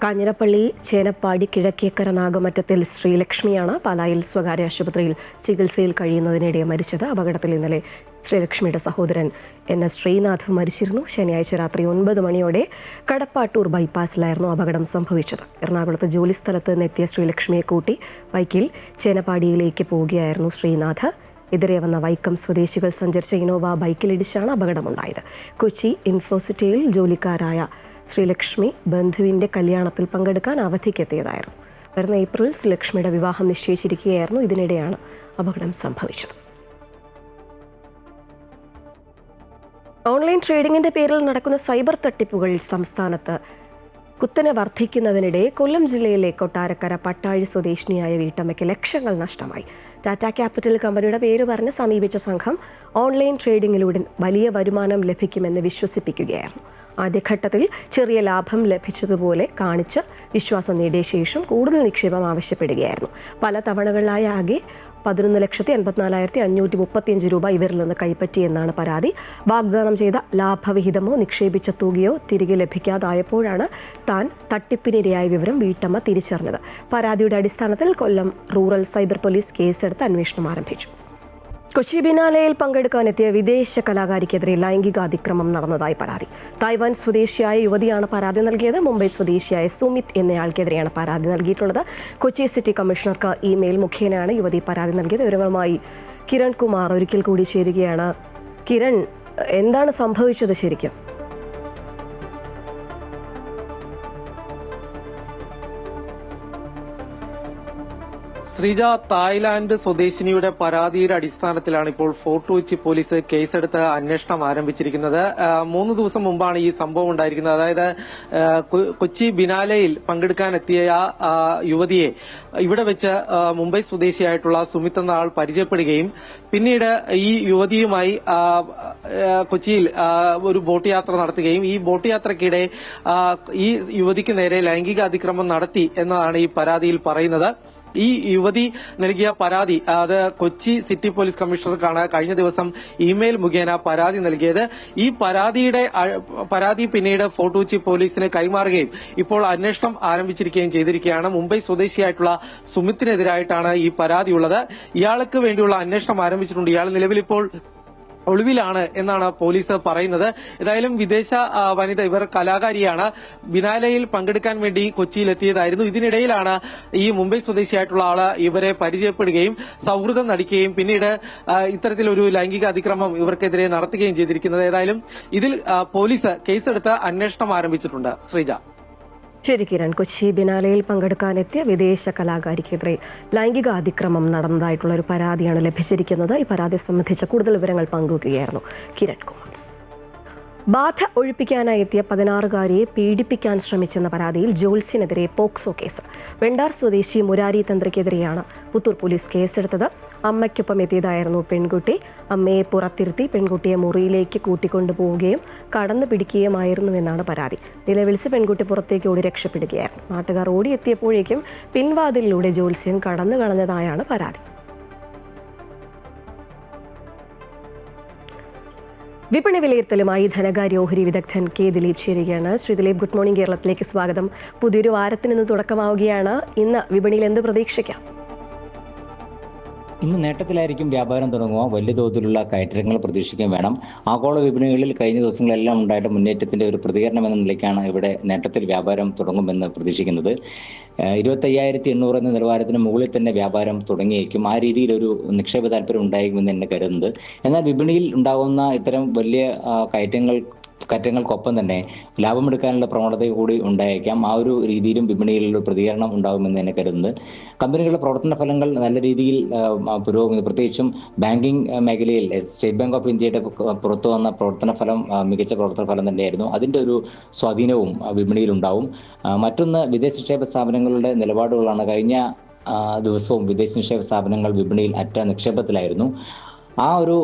കാഞ്ഞിരപ്പള്ളി ചേനപ്പാടി കിഴക്കേക്കര നാഗമറ്റത്തിൽ ശ്രീലക്ഷ്മിയാണ് പാലായിൽ സ്വകാര്യ ആശുപത്രിയിൽ ചികിത്സയിൽ കഴിയുന്നതിനിടെ മരിച്ചത്. അപകടത്തിൽ ഇന്നലെ ശ്രീലക്ഷ്മിയുടെ സഹോദരൻ NS ശ്രീനാഥ് മരിച്ചിരുന്നു. ശനിയാഴ്ച രാത്രി 9 മണിയോടെ കടപ്പാട്ടൂർ ബൈപ്പാസിലായിരുന്നു അപകടം സംഭവിച്ചത്. എറണാകുളത്ത് ജോലിസ്ഥലത്ത് നിന്നെത്തിയ ശ്രീലക്ഷ്മിയെ കൂട്ടി ബൈക്കിൽ ചേനപ്പാടിയിലേക്ക് പോവുകയായിരുന്നു ശ്രീനാഥ്. എതിരെ വന്ന വൈക്കം സ്വദേശികൾ സഞ്ചരിച്ച ഇന്നോവ ബൈക്കിലിടിച്ചാണ് അപകടമുണ്ടായത്. കൊച്ചി ഇൻഫോസിറ്റിയിൽ ജോലിക്കാരായ ശ്രീലക്ഷ്മി ബന്ധുവിൻ്റെ കല്യാണത്തിൽ പങ്കെടുക്കാൻ അവധിക്കെത്തിയതായിരുന്നു. വരുന്ന ഏപ്രിലിൽ ശ്രീലക്ഷ്മിയുടെ വിവാഹം നിശ്ചയിച്ചിരിക്കുകയായിരുന്നു. ഇതിനിടെയാണ് അപകടം സംഭവിച്ചത്. ഓൺലൈൻ ട്രേഡിംഗിൻ്റെ പേരിൽ നടക്കുന്ന സൈബർ തട്ടിപ്പുകൾ സംസ്ഥാനത്ത് കുത്തനെ വർദ്ധിക്കുന്നതിനിടെ കൊല്ലം ജില്ലയിലെ കൊട്ടാരക്കര പട്ടാഴി സ്വദേശിനിയായ വീട്ടമ്മയ്ക്ക് ലക്ഷങ്ങൾ നഷ്ടമായി. ടാറ്റ ക്യാപിറ്റൽ കമ്പനിയുടെ പേര് പറഞ്ഞ് സമീപിച്ച സംഘം ഓൺലൈൻ ട്രേഡിങ്ങിലൂടെ വലിയ വരുമാനം ലഭിക്കുമെന്ന് വിശ്വസിപ്പിക്കുകയായിരുന്നു. ആദ്യഘട്ടത്തിൽ ചെറിയ ലാഭം ലഭിച്ചതുപോലെ കാണിച്ച് വിശ്വാസം നേടിയ ശേഷം കൂടുതൽ നിക്ഷേപം ആവശ്യപ്പെടുകയായിരുന്നു. പല തവണകളിലായി ആകെ 11,84,535 രൂപ ഇവരിൽ നിന്ന് കൈപ്പറ്റിയെന്നാണ് പരാതി. വാഗ്ദാനം ചെയ്ത ലാഭവിഹിതമോ നിക്ഷേപിച്ച തുകയോ തിരികെ ലഭിക്കാതായപ്പോഴാണ് താൻ തട്ടിപ്പിനിരയായ വിവരം വീട്ടമ്മ തിരിച്ചറിഞ്ഞത്. പരാതിയുടെ അടിസ്ഥാനത്തിൽ കൊല്ലം റൂറൽ സൈബർ പോലീസ് കേസെടുത്ത് അന്വേഷണം ആരംഭിച്ചു. കൊച്ചി ബിനാലയിൽ പങ്കെടുക്കാനെത്തിയ വിദേശ കലാകാരിക്കെതിരെ ലൈംഗികാതിക്രമം നടന്നതായി പരാതി. തായ്വാൻ സ്വദേശിയായ യുവതിയാണ് പരാതി നൽകിയത്. മുംബൈ സ്വദേശിയായ സുമിത് എന്നയാൾക്കെതിരെയാണ് പരാതി നൽകിയിട്ടുള്ളത്. കൊച്ചി സിറ്റി കമ്മീഷണർക്ക് ഇമെയിൽ മുഖേനയാണ് യുവതി പരാതി നൽകിയത്. വിവരങ്ങളുമായി കിരൺ കുമാർ ഒരിക്കൽ കൂടി ചേരുകയാണ്. കിരൺ, എന്താണ് സംഭവിച്ചത് ശരിക്കും? ശ്രീജ, തായ്ലാന്റ് സ്വദേശിനിയുടെ പരാതിയുടെ അടിസ്ഥാനത്തിലാണ് ഇപ്പോൾ ഫോർട്ട് കൊച്ചി പോലീസ് കേസെടുത്ത് അന്വേഷണം ആരംഭിച്ചിരിക്കുന്നത്. 3 ദിവസം മുമ്പാണ് ഈ സംഭവം ഉണ്ടായിരിക്കുന്നത്. അതായത് കൊച്ചി ബിനാലയിൽ പങ്കെടുക്കാനെത്തിയ യുവതിയെ ഇവിടെ വെച്ച് മുംബൈ സ്വദേശിയായിട്ടുള്ള സുമിത് എന്ന ആൾ പരിചയപ്പെടുകയും പിന്നീട് ഈ യുവതിയുമായി കൊച്ചിയിൽ ഒരു ബോട്ട് യാത്ര നടത്തുകയും ഈ ബോട്ട് യാത്രയ്ക്കിടെ ഈ യുവതിക്ക് നേരെ ലൈംഗിക അതിക്രമം നടത്തി എന്നതാണ് ഈ പരാതിയിൽ പറയുന്നത്. ഈ യുവതി നൽകിയ പരാതി അത് കൊച്ചി സിറ്റി പോലീസ് കമ്മീഷണർക്കാണ് കഴിഞ്ഞ ദിവസം ഇമെയിൽ മുഖേന പരാതി നൽകിയത്. ഈ പരാതി പിന്നീട് ഫോർട്ട് കൊച്ചി പോലീസിന് കൈമാറുകയും ഇപ്പോൾ അന്വേഷണം ആരംഭിച്ചിരിക്കുകയും ചെയ്തിരിക്കുകയാണ്. മുംബൈ സ്വദേശിയായിട്ടുള്ള സുമിത്തിനെതിരായിട്ടാണ് ഈ പരാതിയുള്ളത്. ഇയാൾക്ക് വേണ്ടിയുള്ള അന്വേഷണം ആരംഭിച്ചിട്ടുണ്ട്. ഇയാൾ നിലവിൽ ഇപ്പോൾ ഒളിവിലാണ് എന്നാണ് പോലീസ് പറയുന്നത്. ഏതായാലും വിദേശ വനിത, ഇവർ കലാകാരിയാണ്, ബിനാലയിൽ പങ്കെടുക്കാൻ വേണ്ടി കൊച്ചിയിലെത്തിയതായിരുന്നു. ഇതിനിടയിലാണ് ഈ മുംബൈ സ്വദേശിയായിട്ടുള്ള ആള് ഇവരെ പരിചയപ്പെടുകയും സൗഹൃദം നടിക്കുകയും പിന്നീട് ഇത്തരത്തിലൊരു ലൈംഗിക അതിക്രമം ഇവർക്കെതിരെ നടത്തുകയും ചെയ്തിരിക്കുന്നത്. ഏതായാലും ഇതിൽ പോലീസ് കേസെടുത്ത് അന്വേഷണം ആരംഭിച്ചിട്ടുണ്ട്. ശ്രീജ. ശരി കിരൺ, കൊച്ചി ബിനാലയിൽ പങ്കെടുക്കാനെത്തിയ വിദേശ കലാകാരിക്കെതിരെ ലൈംഗിക അതിക്രമം നടന്നതായിട്ടുള്ള ഒരു പരാതിയാണ് ലഭിച്ചിരിക്കുന്നത്. ഈ പരാതി സംബന്ധിച്ച കൂടുതൽ വിവരങ്ങൾ പങ്കുവയ്ക്കുകയായിരുന്നു കിരൺ കുമാർ. ബാധ ഒഴിപ്പിക്കാനായി എത്തിയ 16-കാരിയെ പീഡിപ്പിക്കാൻ ശ്രമിച്ചെന്ന പരാതിയിൽ ജോൽസിനെതിരെ പോക്സോ കേസ്. വെണ്ടാർ സ്വദേശി മുരാരി തന്ത്രിക്കെതിരെയാണ് പുത്തൂർ പോലീസ് കേസെടുത്തത്. അമ്മയ്ക്കൊപ്പം എത്തിയതായിരുന്നു പെൺകുട്ടി. അമ്മയെ പുറത്തിരുത്തി പെൺകുട്ടിയെ മുറിയിലേക്ക് കൂട്ടിക്കൊണ്ടുപോവുകയും കടന്നു പിടിക്കുകയുമായിരുന്നുവെന്നാണ് പരാതി. നിലവിളിച്ച് പെൺകുട്ടി പുറത്തേക്ക് ഓടി രക്ഷപ്പെടുകയായിരുന്നു. നാട്ടുകാർ ഓടിയെത്തിയപ്പോഴേക്കും പിൻവാതിലിലൂടെ ജോത്സ്യൻ കടന്നു കളഞ്ഞതായാണ് പരാതി. വിപണി വിലയിരുത്തലുമായി ധനകാര്യ ഓഹരി വിദഗ്ധൻ കെ ദിലീപ് ചേരുകയാണ്. ശ്രീ ദിലീപ്, ഗുഡ് മോർണിംഗ്, കേരളത്തിലേക്ക് സ്വാഗതം. പുതിയൊരു വാരത്തിന് ഇന്ന് തുടക്കമാവുകയാണ്. ഇന്ന് വിപണിയിൽ എന്ത് പ്രതീക്ഷിക്കാം? ഇന്ന് നേട്ടത്തിലായിരിക്കും വ്യാപാരം തുടങ്ങുക. വലിയ തോതിലുള്ള കയറ്റങ്ങൾ പ്രതീക്ഷിക്കാൻ വേണം. ആഗോള വിപണികളിൽ കഴിഞ്ഞ ദിവസങ്ങളെല്ലാം ഉണ്ടായിട്ട് മുന്നേറ്റത്തിന്റെ ഒരു പ്രതികരണം എന്ന നിലയ്ക്കാണ് ഇവിടെ നേട്ടത്തിൽ വ്യാപാരം തുടങ്ങുമെന്ന് പ്രതീക്ഷിക്കുന്നത്. 25,800 എന്ന നിലവാരത്തിന് മുകളിൽ തന്നെ വ്യാപാരം തുടങ്ങിയേക്കും. ആ രീതിയിലൊരു നിക്ഷേപ താല്പര്യം ഉണ്ടായിരിക്കുമെന്ന് തന്നെ കരുതുന്നത്. എന്നാൽ വിപണിയിൽ ഉണ്ടാകുന്ന ഇത്തരം വലിയ കയറ്റങ്ങൾക്കൊപ്പം തന്നെ ലാഭമെടുക്കാനുള്ള പ്രവണത കൂടി ഉണ്ടായേക്കാം. ആ ഒരു രീതിയിലും വിപണിയിലുള്ള പ്രതികരണം ഉണ്ടാകുമെന്ന് തന്നെ കരുതുന്നത്. കമ്പനികളുടെ പ്രവർത്തന ഫലങ്ങൾ നല്ല രീതിയിൽ പുരോഗമിക്കുന്നു. പ്രത്യേകിച്ചും ബാങ്കിങ് മേഖലയിൽ സ്റ്റേറ്റ് ബാങ്ക് ഓഫ് ഇന്ത്യയുടെ പുറത്തു വന്ന പ്രവർത്തന ഫലം മികച്ച പ്രവർത്തന ഫലം തന്നെയായിരുന്നു. അതിൻ്റെ ഒരു സ്വാധീനവും വിപണിയിൽ ഉണ്ടാവും. മറ്റൊന്ന്, വിദേശ നിക്ഷേപ സ്ഥാപനങ്ങളുടെ നിലപാടുകളാണ്. കഴിഞ്ഞ ദിവസവും വിദേശ നിക്ഷേപ സ്ഥാപനങ്ങൾ വിപണിയിൽ അറ്റ നിക്ഷേപത്തിലായിരുന്നു. ആ ഒരു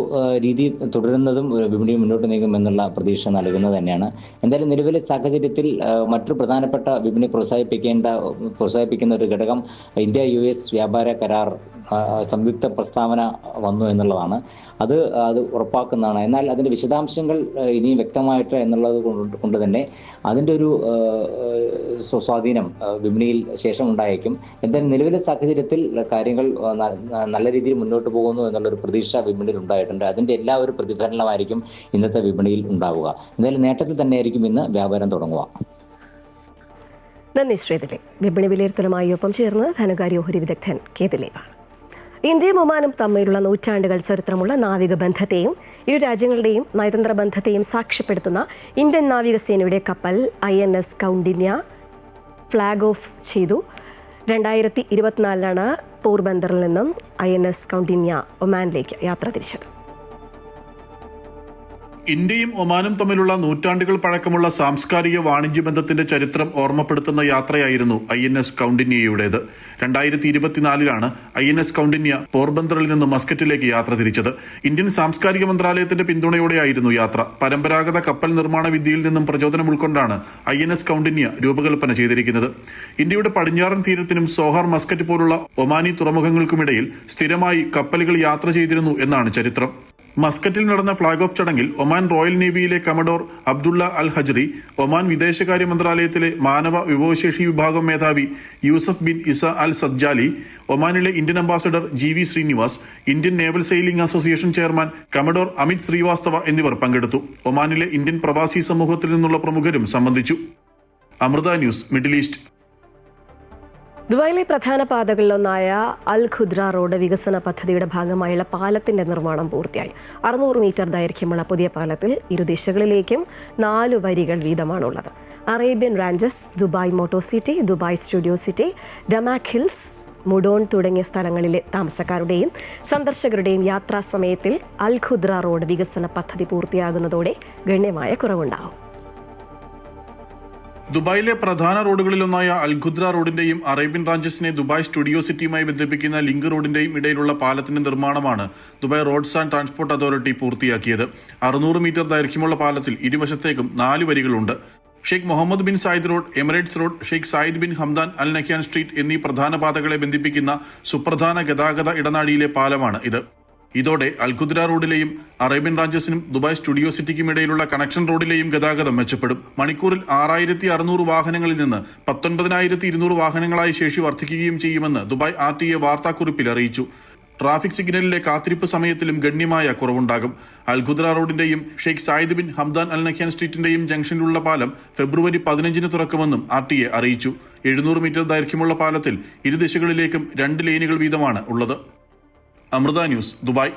രീതി തുടരുന്നതും വിപണി മുന്നോട്ട് നീങ്ങുമെന്നുള്ള പ്രതീക്ഷ നൽകുന്നത് തന്നെയാണ്. എന്തായാലും നിലവിലെ സാഹചര്യത്തിൽ മറ്റൊരു പ്രധാനപ്പെട്ട വിപണി പ്രോത്സാഹിപ്പിക്കുന്ന ഒരു ഘടകം ഇന്ത്യ US വ്യാപാര കരാർ സംയുക്ത പ്രസ്താവന വന്നു എന്നുള്ളതാണ്. അത് ഉറപ്പാക്കുന്നതാണ്. എന്നാൽ അതിൻ്റെ വിശദാംശങ്ങൾ ഇനിയും വ്യക്തമായിട്ട് എന്നുള്ളത് കൊണ്ട് തന്നെ അതിൻ്റെ ഒരു സ്വാധീനം വിപണിയിൽ ശേഷം ഉണ്ടായേക്കും. എന്തായാലും നിലവിലെ സാഹചര്യത്തിൽ കാര്യങ്ങൾ നല്ല രീതിയിൽ മുന്നോട്ട് പോകുന്നു എന്നുള്ളൊരു പ്രതീക്ഷ വിപണിയിൽ ഉണ്ടായിട്ടുണ്ട്. അതിൻ്റെ എല്ലാ ഒരു പ്രതിഫലനമായിരിക്കും ഇന്നത്തെ വിപണിയിൽ ഉണ്ടാവുക. എന്തായാലും നേട്ടത്തിൽ തന്നെയായിരിക്കും ഇന്ന് വ്യാപാരം തുടങ്ങുക. നന്ദി ശ്രീ ദിലീപ്. വിപണി വിലയിരുത്തലുമായി ഒപ്പം ചേർന്നത് ധനകാര്യ ഓഹരി വിദഗ്ധൻ കെ ദിലീപാണ്. ഇന്ത്യയും ഒമാനും തമ്മിലുള്ള നൂറ്റാണ്ടുകൾ ചരിത്രമുള്ള നാവിക ബന്ധത്തെയും ഇരു രാജ്യങ്ങളുടെയും നയതന്ത്ര ബന്ധത്തെയും സാക്ഷ്യപ്പെടുത്തുന്ന ഇന്ത്യൻ നാവികസേനയുടെ കപ്പൽ INS കൗണ്ടിന്യ ഫ്ലാഗ് ഓഫ് ചെയ്തു. 2024 പോർബന്ദറിൽ നിന്നും INS കൗണ്ടിന്യ ഒമാനിലേക്ക് യാത്ര തിരിച്ചത്. ഇന്ത്യയും ഒമാനും തമ്മിലുള്ള നൂറ്റാണ്ടുകൾ പഴക്കമുള്ള സാംസ്കാരിക വാണിജ്യ ബന്ധത്തിന്റെ ചരിത്രം ഓർമ്മപ്പെടുത്തുന്ന യാത്രയായിരുന്നു INS കൗണ്ടിന്യയുടേത്. 2024 INS കൗണ്ടിന്യ പോർബന്തറിൽ നിന്ന് മസ്കറ്റിലേക്ക് യാത്ര തിരിച്ചത്. ഇന്ത്യൻ സാംസ്കാരിക മന്ത്രാലയത്തിന്റെ പിന്തുണയോടെയായിരുന്നു യാത്ര. പരമ്പരാഗത കപ്പൽ നിർമ്മാണ വിദ്യയിൽ നിന്നും പ്രചോദനം ഉൾക്കൊണ്ടാണ് INS കൗണ്ടിന്യ രൂപകൽപ്പന ചെയ്തിരിക്കുന്നത്. ഇന്ത്യയുടെ പടിഞ്ഞാറൻ തീരത്തിനും സോഹാർ, മസ്കറ്റ് പോലുള്ള ഒമാനി തുറമുഖങ്ങൾക്കുമിടയിൽ സ്ഥിരമായി കപ്പലുകൾ യാത്ര ചെയ്തിരുന്നു എന്നാണ് ചരിത്രം. മസ്കറ്റിൽ നടന്ന ഫ്ളാഗ് ഓഫ് ചടങ്ങിൽ ഒമാൻ റോയൽ നേവിയിലെ commodore Abdullah Al Hajri, Oman വിദേശകാര്യ മന്ത്രാലയത്തിലെ മാനവ വിഭവശേഷി വിഭാഗം മേധാവി Yusuf bin Isa Al Sajjali, ഒമാനിലെ Indian ambassador GV Srinivas, Indian naval sailing association chairman commodore Amit Srivastava എന്നിവർ പങ്കെടുത്തു. ഒമാനിലെ ഇന്ത്യൻ പ്രവാസി സമൂഹത്തിൽ നിന്നുള്ള പ്രമുഖരും സംബന്ധിച്ചു. Amrita news, middle east. ദുബായിലെ പ്രധാന പാതകളിലൊന്നായ അൽ ഖുദ്ര റോഡ് വികസന പദ്ധതിയുടെ ഭാഗമായുള്ള പാലത്തിന്റെ നിർമ്മാണം പൂർത്തിയായി. 600 മീറ്റർ ദൈർഘ്യമുള്ള പുതിയ പാലത്തിൽ ഇരുദിശകളിലേക്കും 4 വരികൾ വീതമാണുള്ളത്. Arabian Ranches, Dubai Moto City, Dubai Studio City, Damac Hills, Mudon തുടങ്ങിയ സ്ഥലങ്ങളിലെ താമസക്കാരുടെയും സന്ദർശകരുടെയും യാത്രാ സമയത്തിൽ അൽ ഖുദ്ര റോഡ് വികസന പദ്ധതി പൂർത്തിയാകുന്നതോടെ ഗണ്യമായ കുറവുണ്ടാകും. ദുബായിലെ പ്രധാന റോഡുകളിലൊന്നായ അൽ ഖുദ്ര റോഡിന്റെയും അറേബ്യൻ റാഞ്ചസിനെ ദുബായ് സ്റ്റുഡിയോ സിറ്റിയുമായി ബന്ധിപ്പിക്കുന്ന ലിങ്ക് റോഡിന്റെയും ഇടയിലുള്ള പാലത്തിന്റെ നിർമ്മാണമാണ് Dubai Roads and Transport Authority പൂർത്തിയാക്കിയത്. 600 മീറ്റർ ദൈർഘ്യമുള്ള പാലത്തിൽ ഇരുവശത്തേക്കും 4 വരികളുണ്ട്. Sheikh Mohammed bin Zayed road, Emirates road, Sheikh Zayed bin Hamdan Al Nahyan street എന്നീ പ്രധാന പാതകളെ ബന്ധിപ്പിക്കുന്ന സുപ്രധാന ഗതാഗത ഇടനാഴിയിലെ പാലമാണ് ഇത്. ഇതോടെ അൽ ഖുദ്ര റോഡിലെയും അറേബ്യൻ റാഞ്ചസിനും ദുബായ് സ്റ്റുഡിയോ സിറ്റിക്കും ഇടയിലുള്ള കണക്ഷൻ റോഡിലെയും ഗതാഗതം മെച്ചപ്പെടും. മണിക്കൂറിൽ 6600 വാഹനങ്ങളിൽ നിന്ന് 19200 വാഹനങ്ങളായി ശേഷി വർദ്ധിക്കുകയും ചെയ്യുമെന്ന് ദുബായ് RTA വാർത്താക്കുറിപ്പിൽ അറിയിച്ചു. ട്രാഫിക് സിഗ്നലിലെ കാത്തിരിപ്പ് സമയത്തിലും ഗണ്യമായ കുറവുണ്ടാകും. അൽ ഖുദ്ര റോഡിന്റെയും Sheikh Zayed bin Hamdan Al Nahyan സ്ട്രീറ്റിന്റെയും ജംഗ്ഷനിലുള്ള പാലം ഫെബ്രുവരി 15 തുറക്കുമെന്നും RTA അറിയിച്ചു. 700 മീറ്റർ ദൈർഘ്യമുള്ള പാലത്തിൽ ഇരുദിശകളിലേക്കും 2 ലെയിനുകൾ വീതമാണ് ഉള്ളത്. Amrita news, Dubai.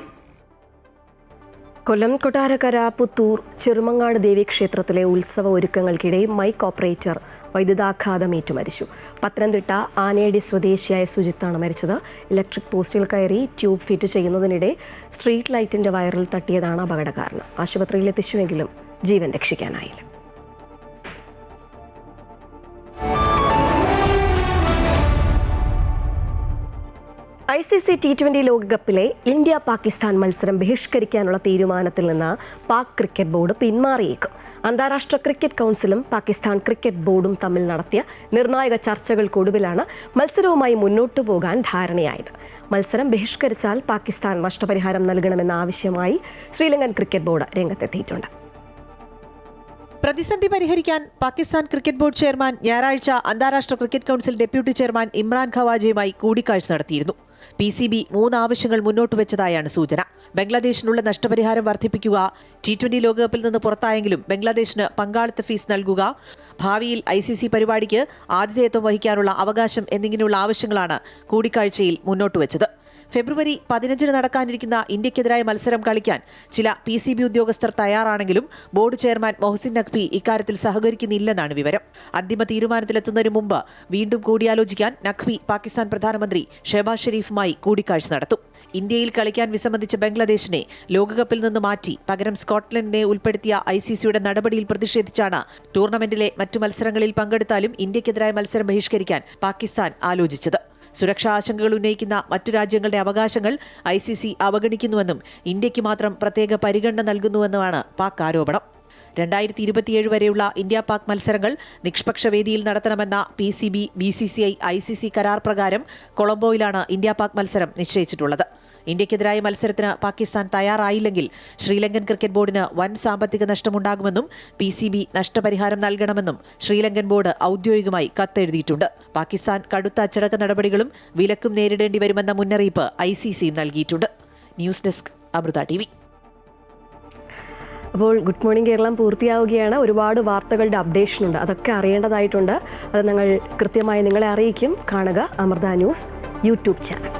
കൊല്ലം കൊട്ടാരക്കര പുത്തൂർ ചെറുമങ്ങാട് ദേവീക്ഷേത്രത്തിലെ ഉത്സവ ഒരുക്കങ്ങൾക്കിടെ മൈക്ക് ഓപ്പറേറ്റർ വൈദ്യുതാഘാതമേറ്റു മരിച്ചു. പത്തനംതിട്ട ആനയടി സ്വദേശിയായ സുജിത്താണ് മരിച്ചത്. ഇലക്ട്രിക് പോസ്റ്റിൽ കയറി ട്യൂബ് ഫിറ്റ് ചെയ്യുന്നതിനിടെ സ്ട്രീറ്റ് ലൈറ്റിന്റെ വയറിൽ തട്ടിയതാണ് അപകട കാരണം. ആശുപത്രിയിൽ എത്തിച്ചുവെങ്കിലും ജീവൻ രക്ഷിക്കാനായില്ല. ICC T20 ലോകകപ്പിലെ ഇന്ത്യ പാകിസ്ഥാൻ മത്സരം ബഹിഷ്കരിക്കാനുള്ള തീരുമാനത്തിൽ നിന്ന് പാക് ക്രിക്കറ്റ് ബോർഡ് പിന്മാറിയേക്കും. അന്താരാഷ്ട്ര ക്രിക്കറ്റ് കൗൺസിലും പാകിസ്ഥാൻ ക്രിക്കറ്റ് ബോർഡും തമ്മിൽ നടത്തിയ നിർണായക ചർച്ചകൾക്കൊടുവിലാണ് മത്സരവുമായി മുന്നോട്ടു പോകാൻ ധാരണയായത്. മത്സരം ബഹിഷ്കരിച്ചാൽ പാകിസ്ഥാൻ നഷ്ടപരിഹാരം നൽകണമെന്ന ആവശ്യമായി ശ്രീലങ്കൻ ക്രിക്കറ്റ് ബോർഡ് രംഗത്തെത്തിയിട്ടുണ്ട്. പ്രതിസന്ധി പരിഹരിക്കാൻ പാകിസ്ഥാൻ ക്രിക്കറ്റ് ബോർഡ് ചെയർമാൻ ഞായറാഴ്ച അന്താരാഷ്ട്ര cricket council deputy chairman Imran ഖവാജയുമായി കൂടിക്കാഴ്ച നടത്തിയിരുന്നു. PCB 3 ആവശ്യങ്ങൾ മുന്നോട്ട് വെച്ചതായാണ് സൂചന. ബംഗ്ലാദേശിനുള്ള നഷ്ടപരിഹാരം വർദ്ധിപ്പിക്കുക, T20 ലോകകപ്പിൽ നിന്ന് പുറത്തായെങ്കിലും ബംഗ്ലാദേശിന് പങ്കാളിത്ത ഫീസ് നൽകുക, ഭാവിയിൽ ICC പരിപാടിക്ക് ആതിഥേയത്വം വഹിക്കാനുള്ള അവകാശം എന്നിങ്ങനെയുള്ള ആവശ്യങ്ങളാണ് കൂടിക്കാഴ്ചയിൽ മുന്നോട്ട് വെച്ചത്. ഫെബ്രുവരി 15 നടക്കാനിരിക്കുന്ന ഇന്ത്യക്കെതിരായ മത്സരം കളിക്കാൻ ചില PCB ഉദ്യോഗസ്ഥർ തയ്യാറാണെങ്കിലും ബോർഡ് ചെയർമാൻ മൊഹസിൻ നഖ്വി ഇക്കാര്യത്തിൽ സഹകരിക്കുന്നില്ലെന്നാണ് വിവരം. അന്തിമ തീരുമാനത്തിലെത്തുന്നതിന് മുമ്പ് വീണ്ടും കൂടിയാലോചിക്കാൻ നഖ്വി പാകിസ്ഥാൻ പ്രധാനമന്ത്രി ഷെഹബാസ് ഷെരീഫുമായി കൂടിക്കാഴ്ച നടത്തും. ഇന്ത്യയിൽ കളിക്കാൻ വിസമ്മതിച്ച ബംഗ്ലാദേശിനെ ലോകകപ്പിൽ നിന്ന് മാറ്റി പകരം സ്കോട്ട്ലൻഡിനെ ഉൾപ്പെടുത്തിയ ICCയുടെ നടപടിയിൽ പ്രതിഷേധിച്ചാണ് ടൂർണമെന്റിലെ മറ്റു മത്സരങ്ങളിൽ പങ്കെടുത്താലും ഇന്ത്യക്കെതിരായ മത്സരം ബഹിഷ്കരിക്കാൻ പാകിസ്ഥാൻ ആലോചിച്ചത്. സുരക്ഷാ ആശങ്കകൾ ഉന്നയിക്കുന്ന മറ്റു രാജ്യങ്ങളുടെ അവകാശങ്ങൾ ICC അവഗണിക്കുന്നുവെന്നും ഇന്ത്യക്ക് മാത്രം പ്രത്യേക പരിഗണന നൽകുന്നുവെന്നുമാണ് പാക് ആരോപണം. 2027 വരെയുള്ള ഇന്ത്യ പാക് മത്സരങ്ങൾ നിഷ്പക്ഷ വേദിയിൽ നടത്തണമെന്ന PCB BCCI ICC കരാർ പ്രകാരം കൊളംബോയിലാണ് ഇന്ത്യ പാക് മത്സരം നിശ്ചയിച്ചിട്ടുള്ളത്. ഇന്ത്യക്കെതിരായ മത്സരത്തിന് പാകിസ്ഥാൻ തയ്യാറായില്ലെങ്കിൽ ശ്രീലങ്കൻ ക്രിക്കറ്റ് ബോർഡിന് വൻ സാമ്പത്തിക നഷ്ടമുണ്ടാകുമെന്നും PCB നഷ്ടപരിഹാരം നൽകണമെന്നും ശ്രീലങ്കൻ ബോർഡ് ഔദ്യോഗികമായി കത്തെഴുതിയിട്ടുണ്ട്. പാകിസ്ഥാൻ കടുത്ത അച്ചടക്ക നടപടികളും വിലക്കും നേരിടേണ്ടി വരുമെന്ന മുന്നറിയിപ്പ് ICCയും നൽകിയിട്ടുണ്ട്. News desk, Amrita TV. അപ്പോൾ ഗുഡ് മോർണിംഗ് കേരളം പൂർത്തിയാവുകയാണ്. ഒരുപാട് വാർത്തകളുടെ അപ്ഡേഷൻ ഉണ്ട്, അതൊക്കെ അറിയേണ്ടതായിട്ടുണ്ട്. അത് ഞങ്ങൾ കൃത്യമായി നിങ്ങളെ അറിയിക്കും. കാണുക അമൃത ന്യൂസ് യൂട്യൂബ് ചാനൽ.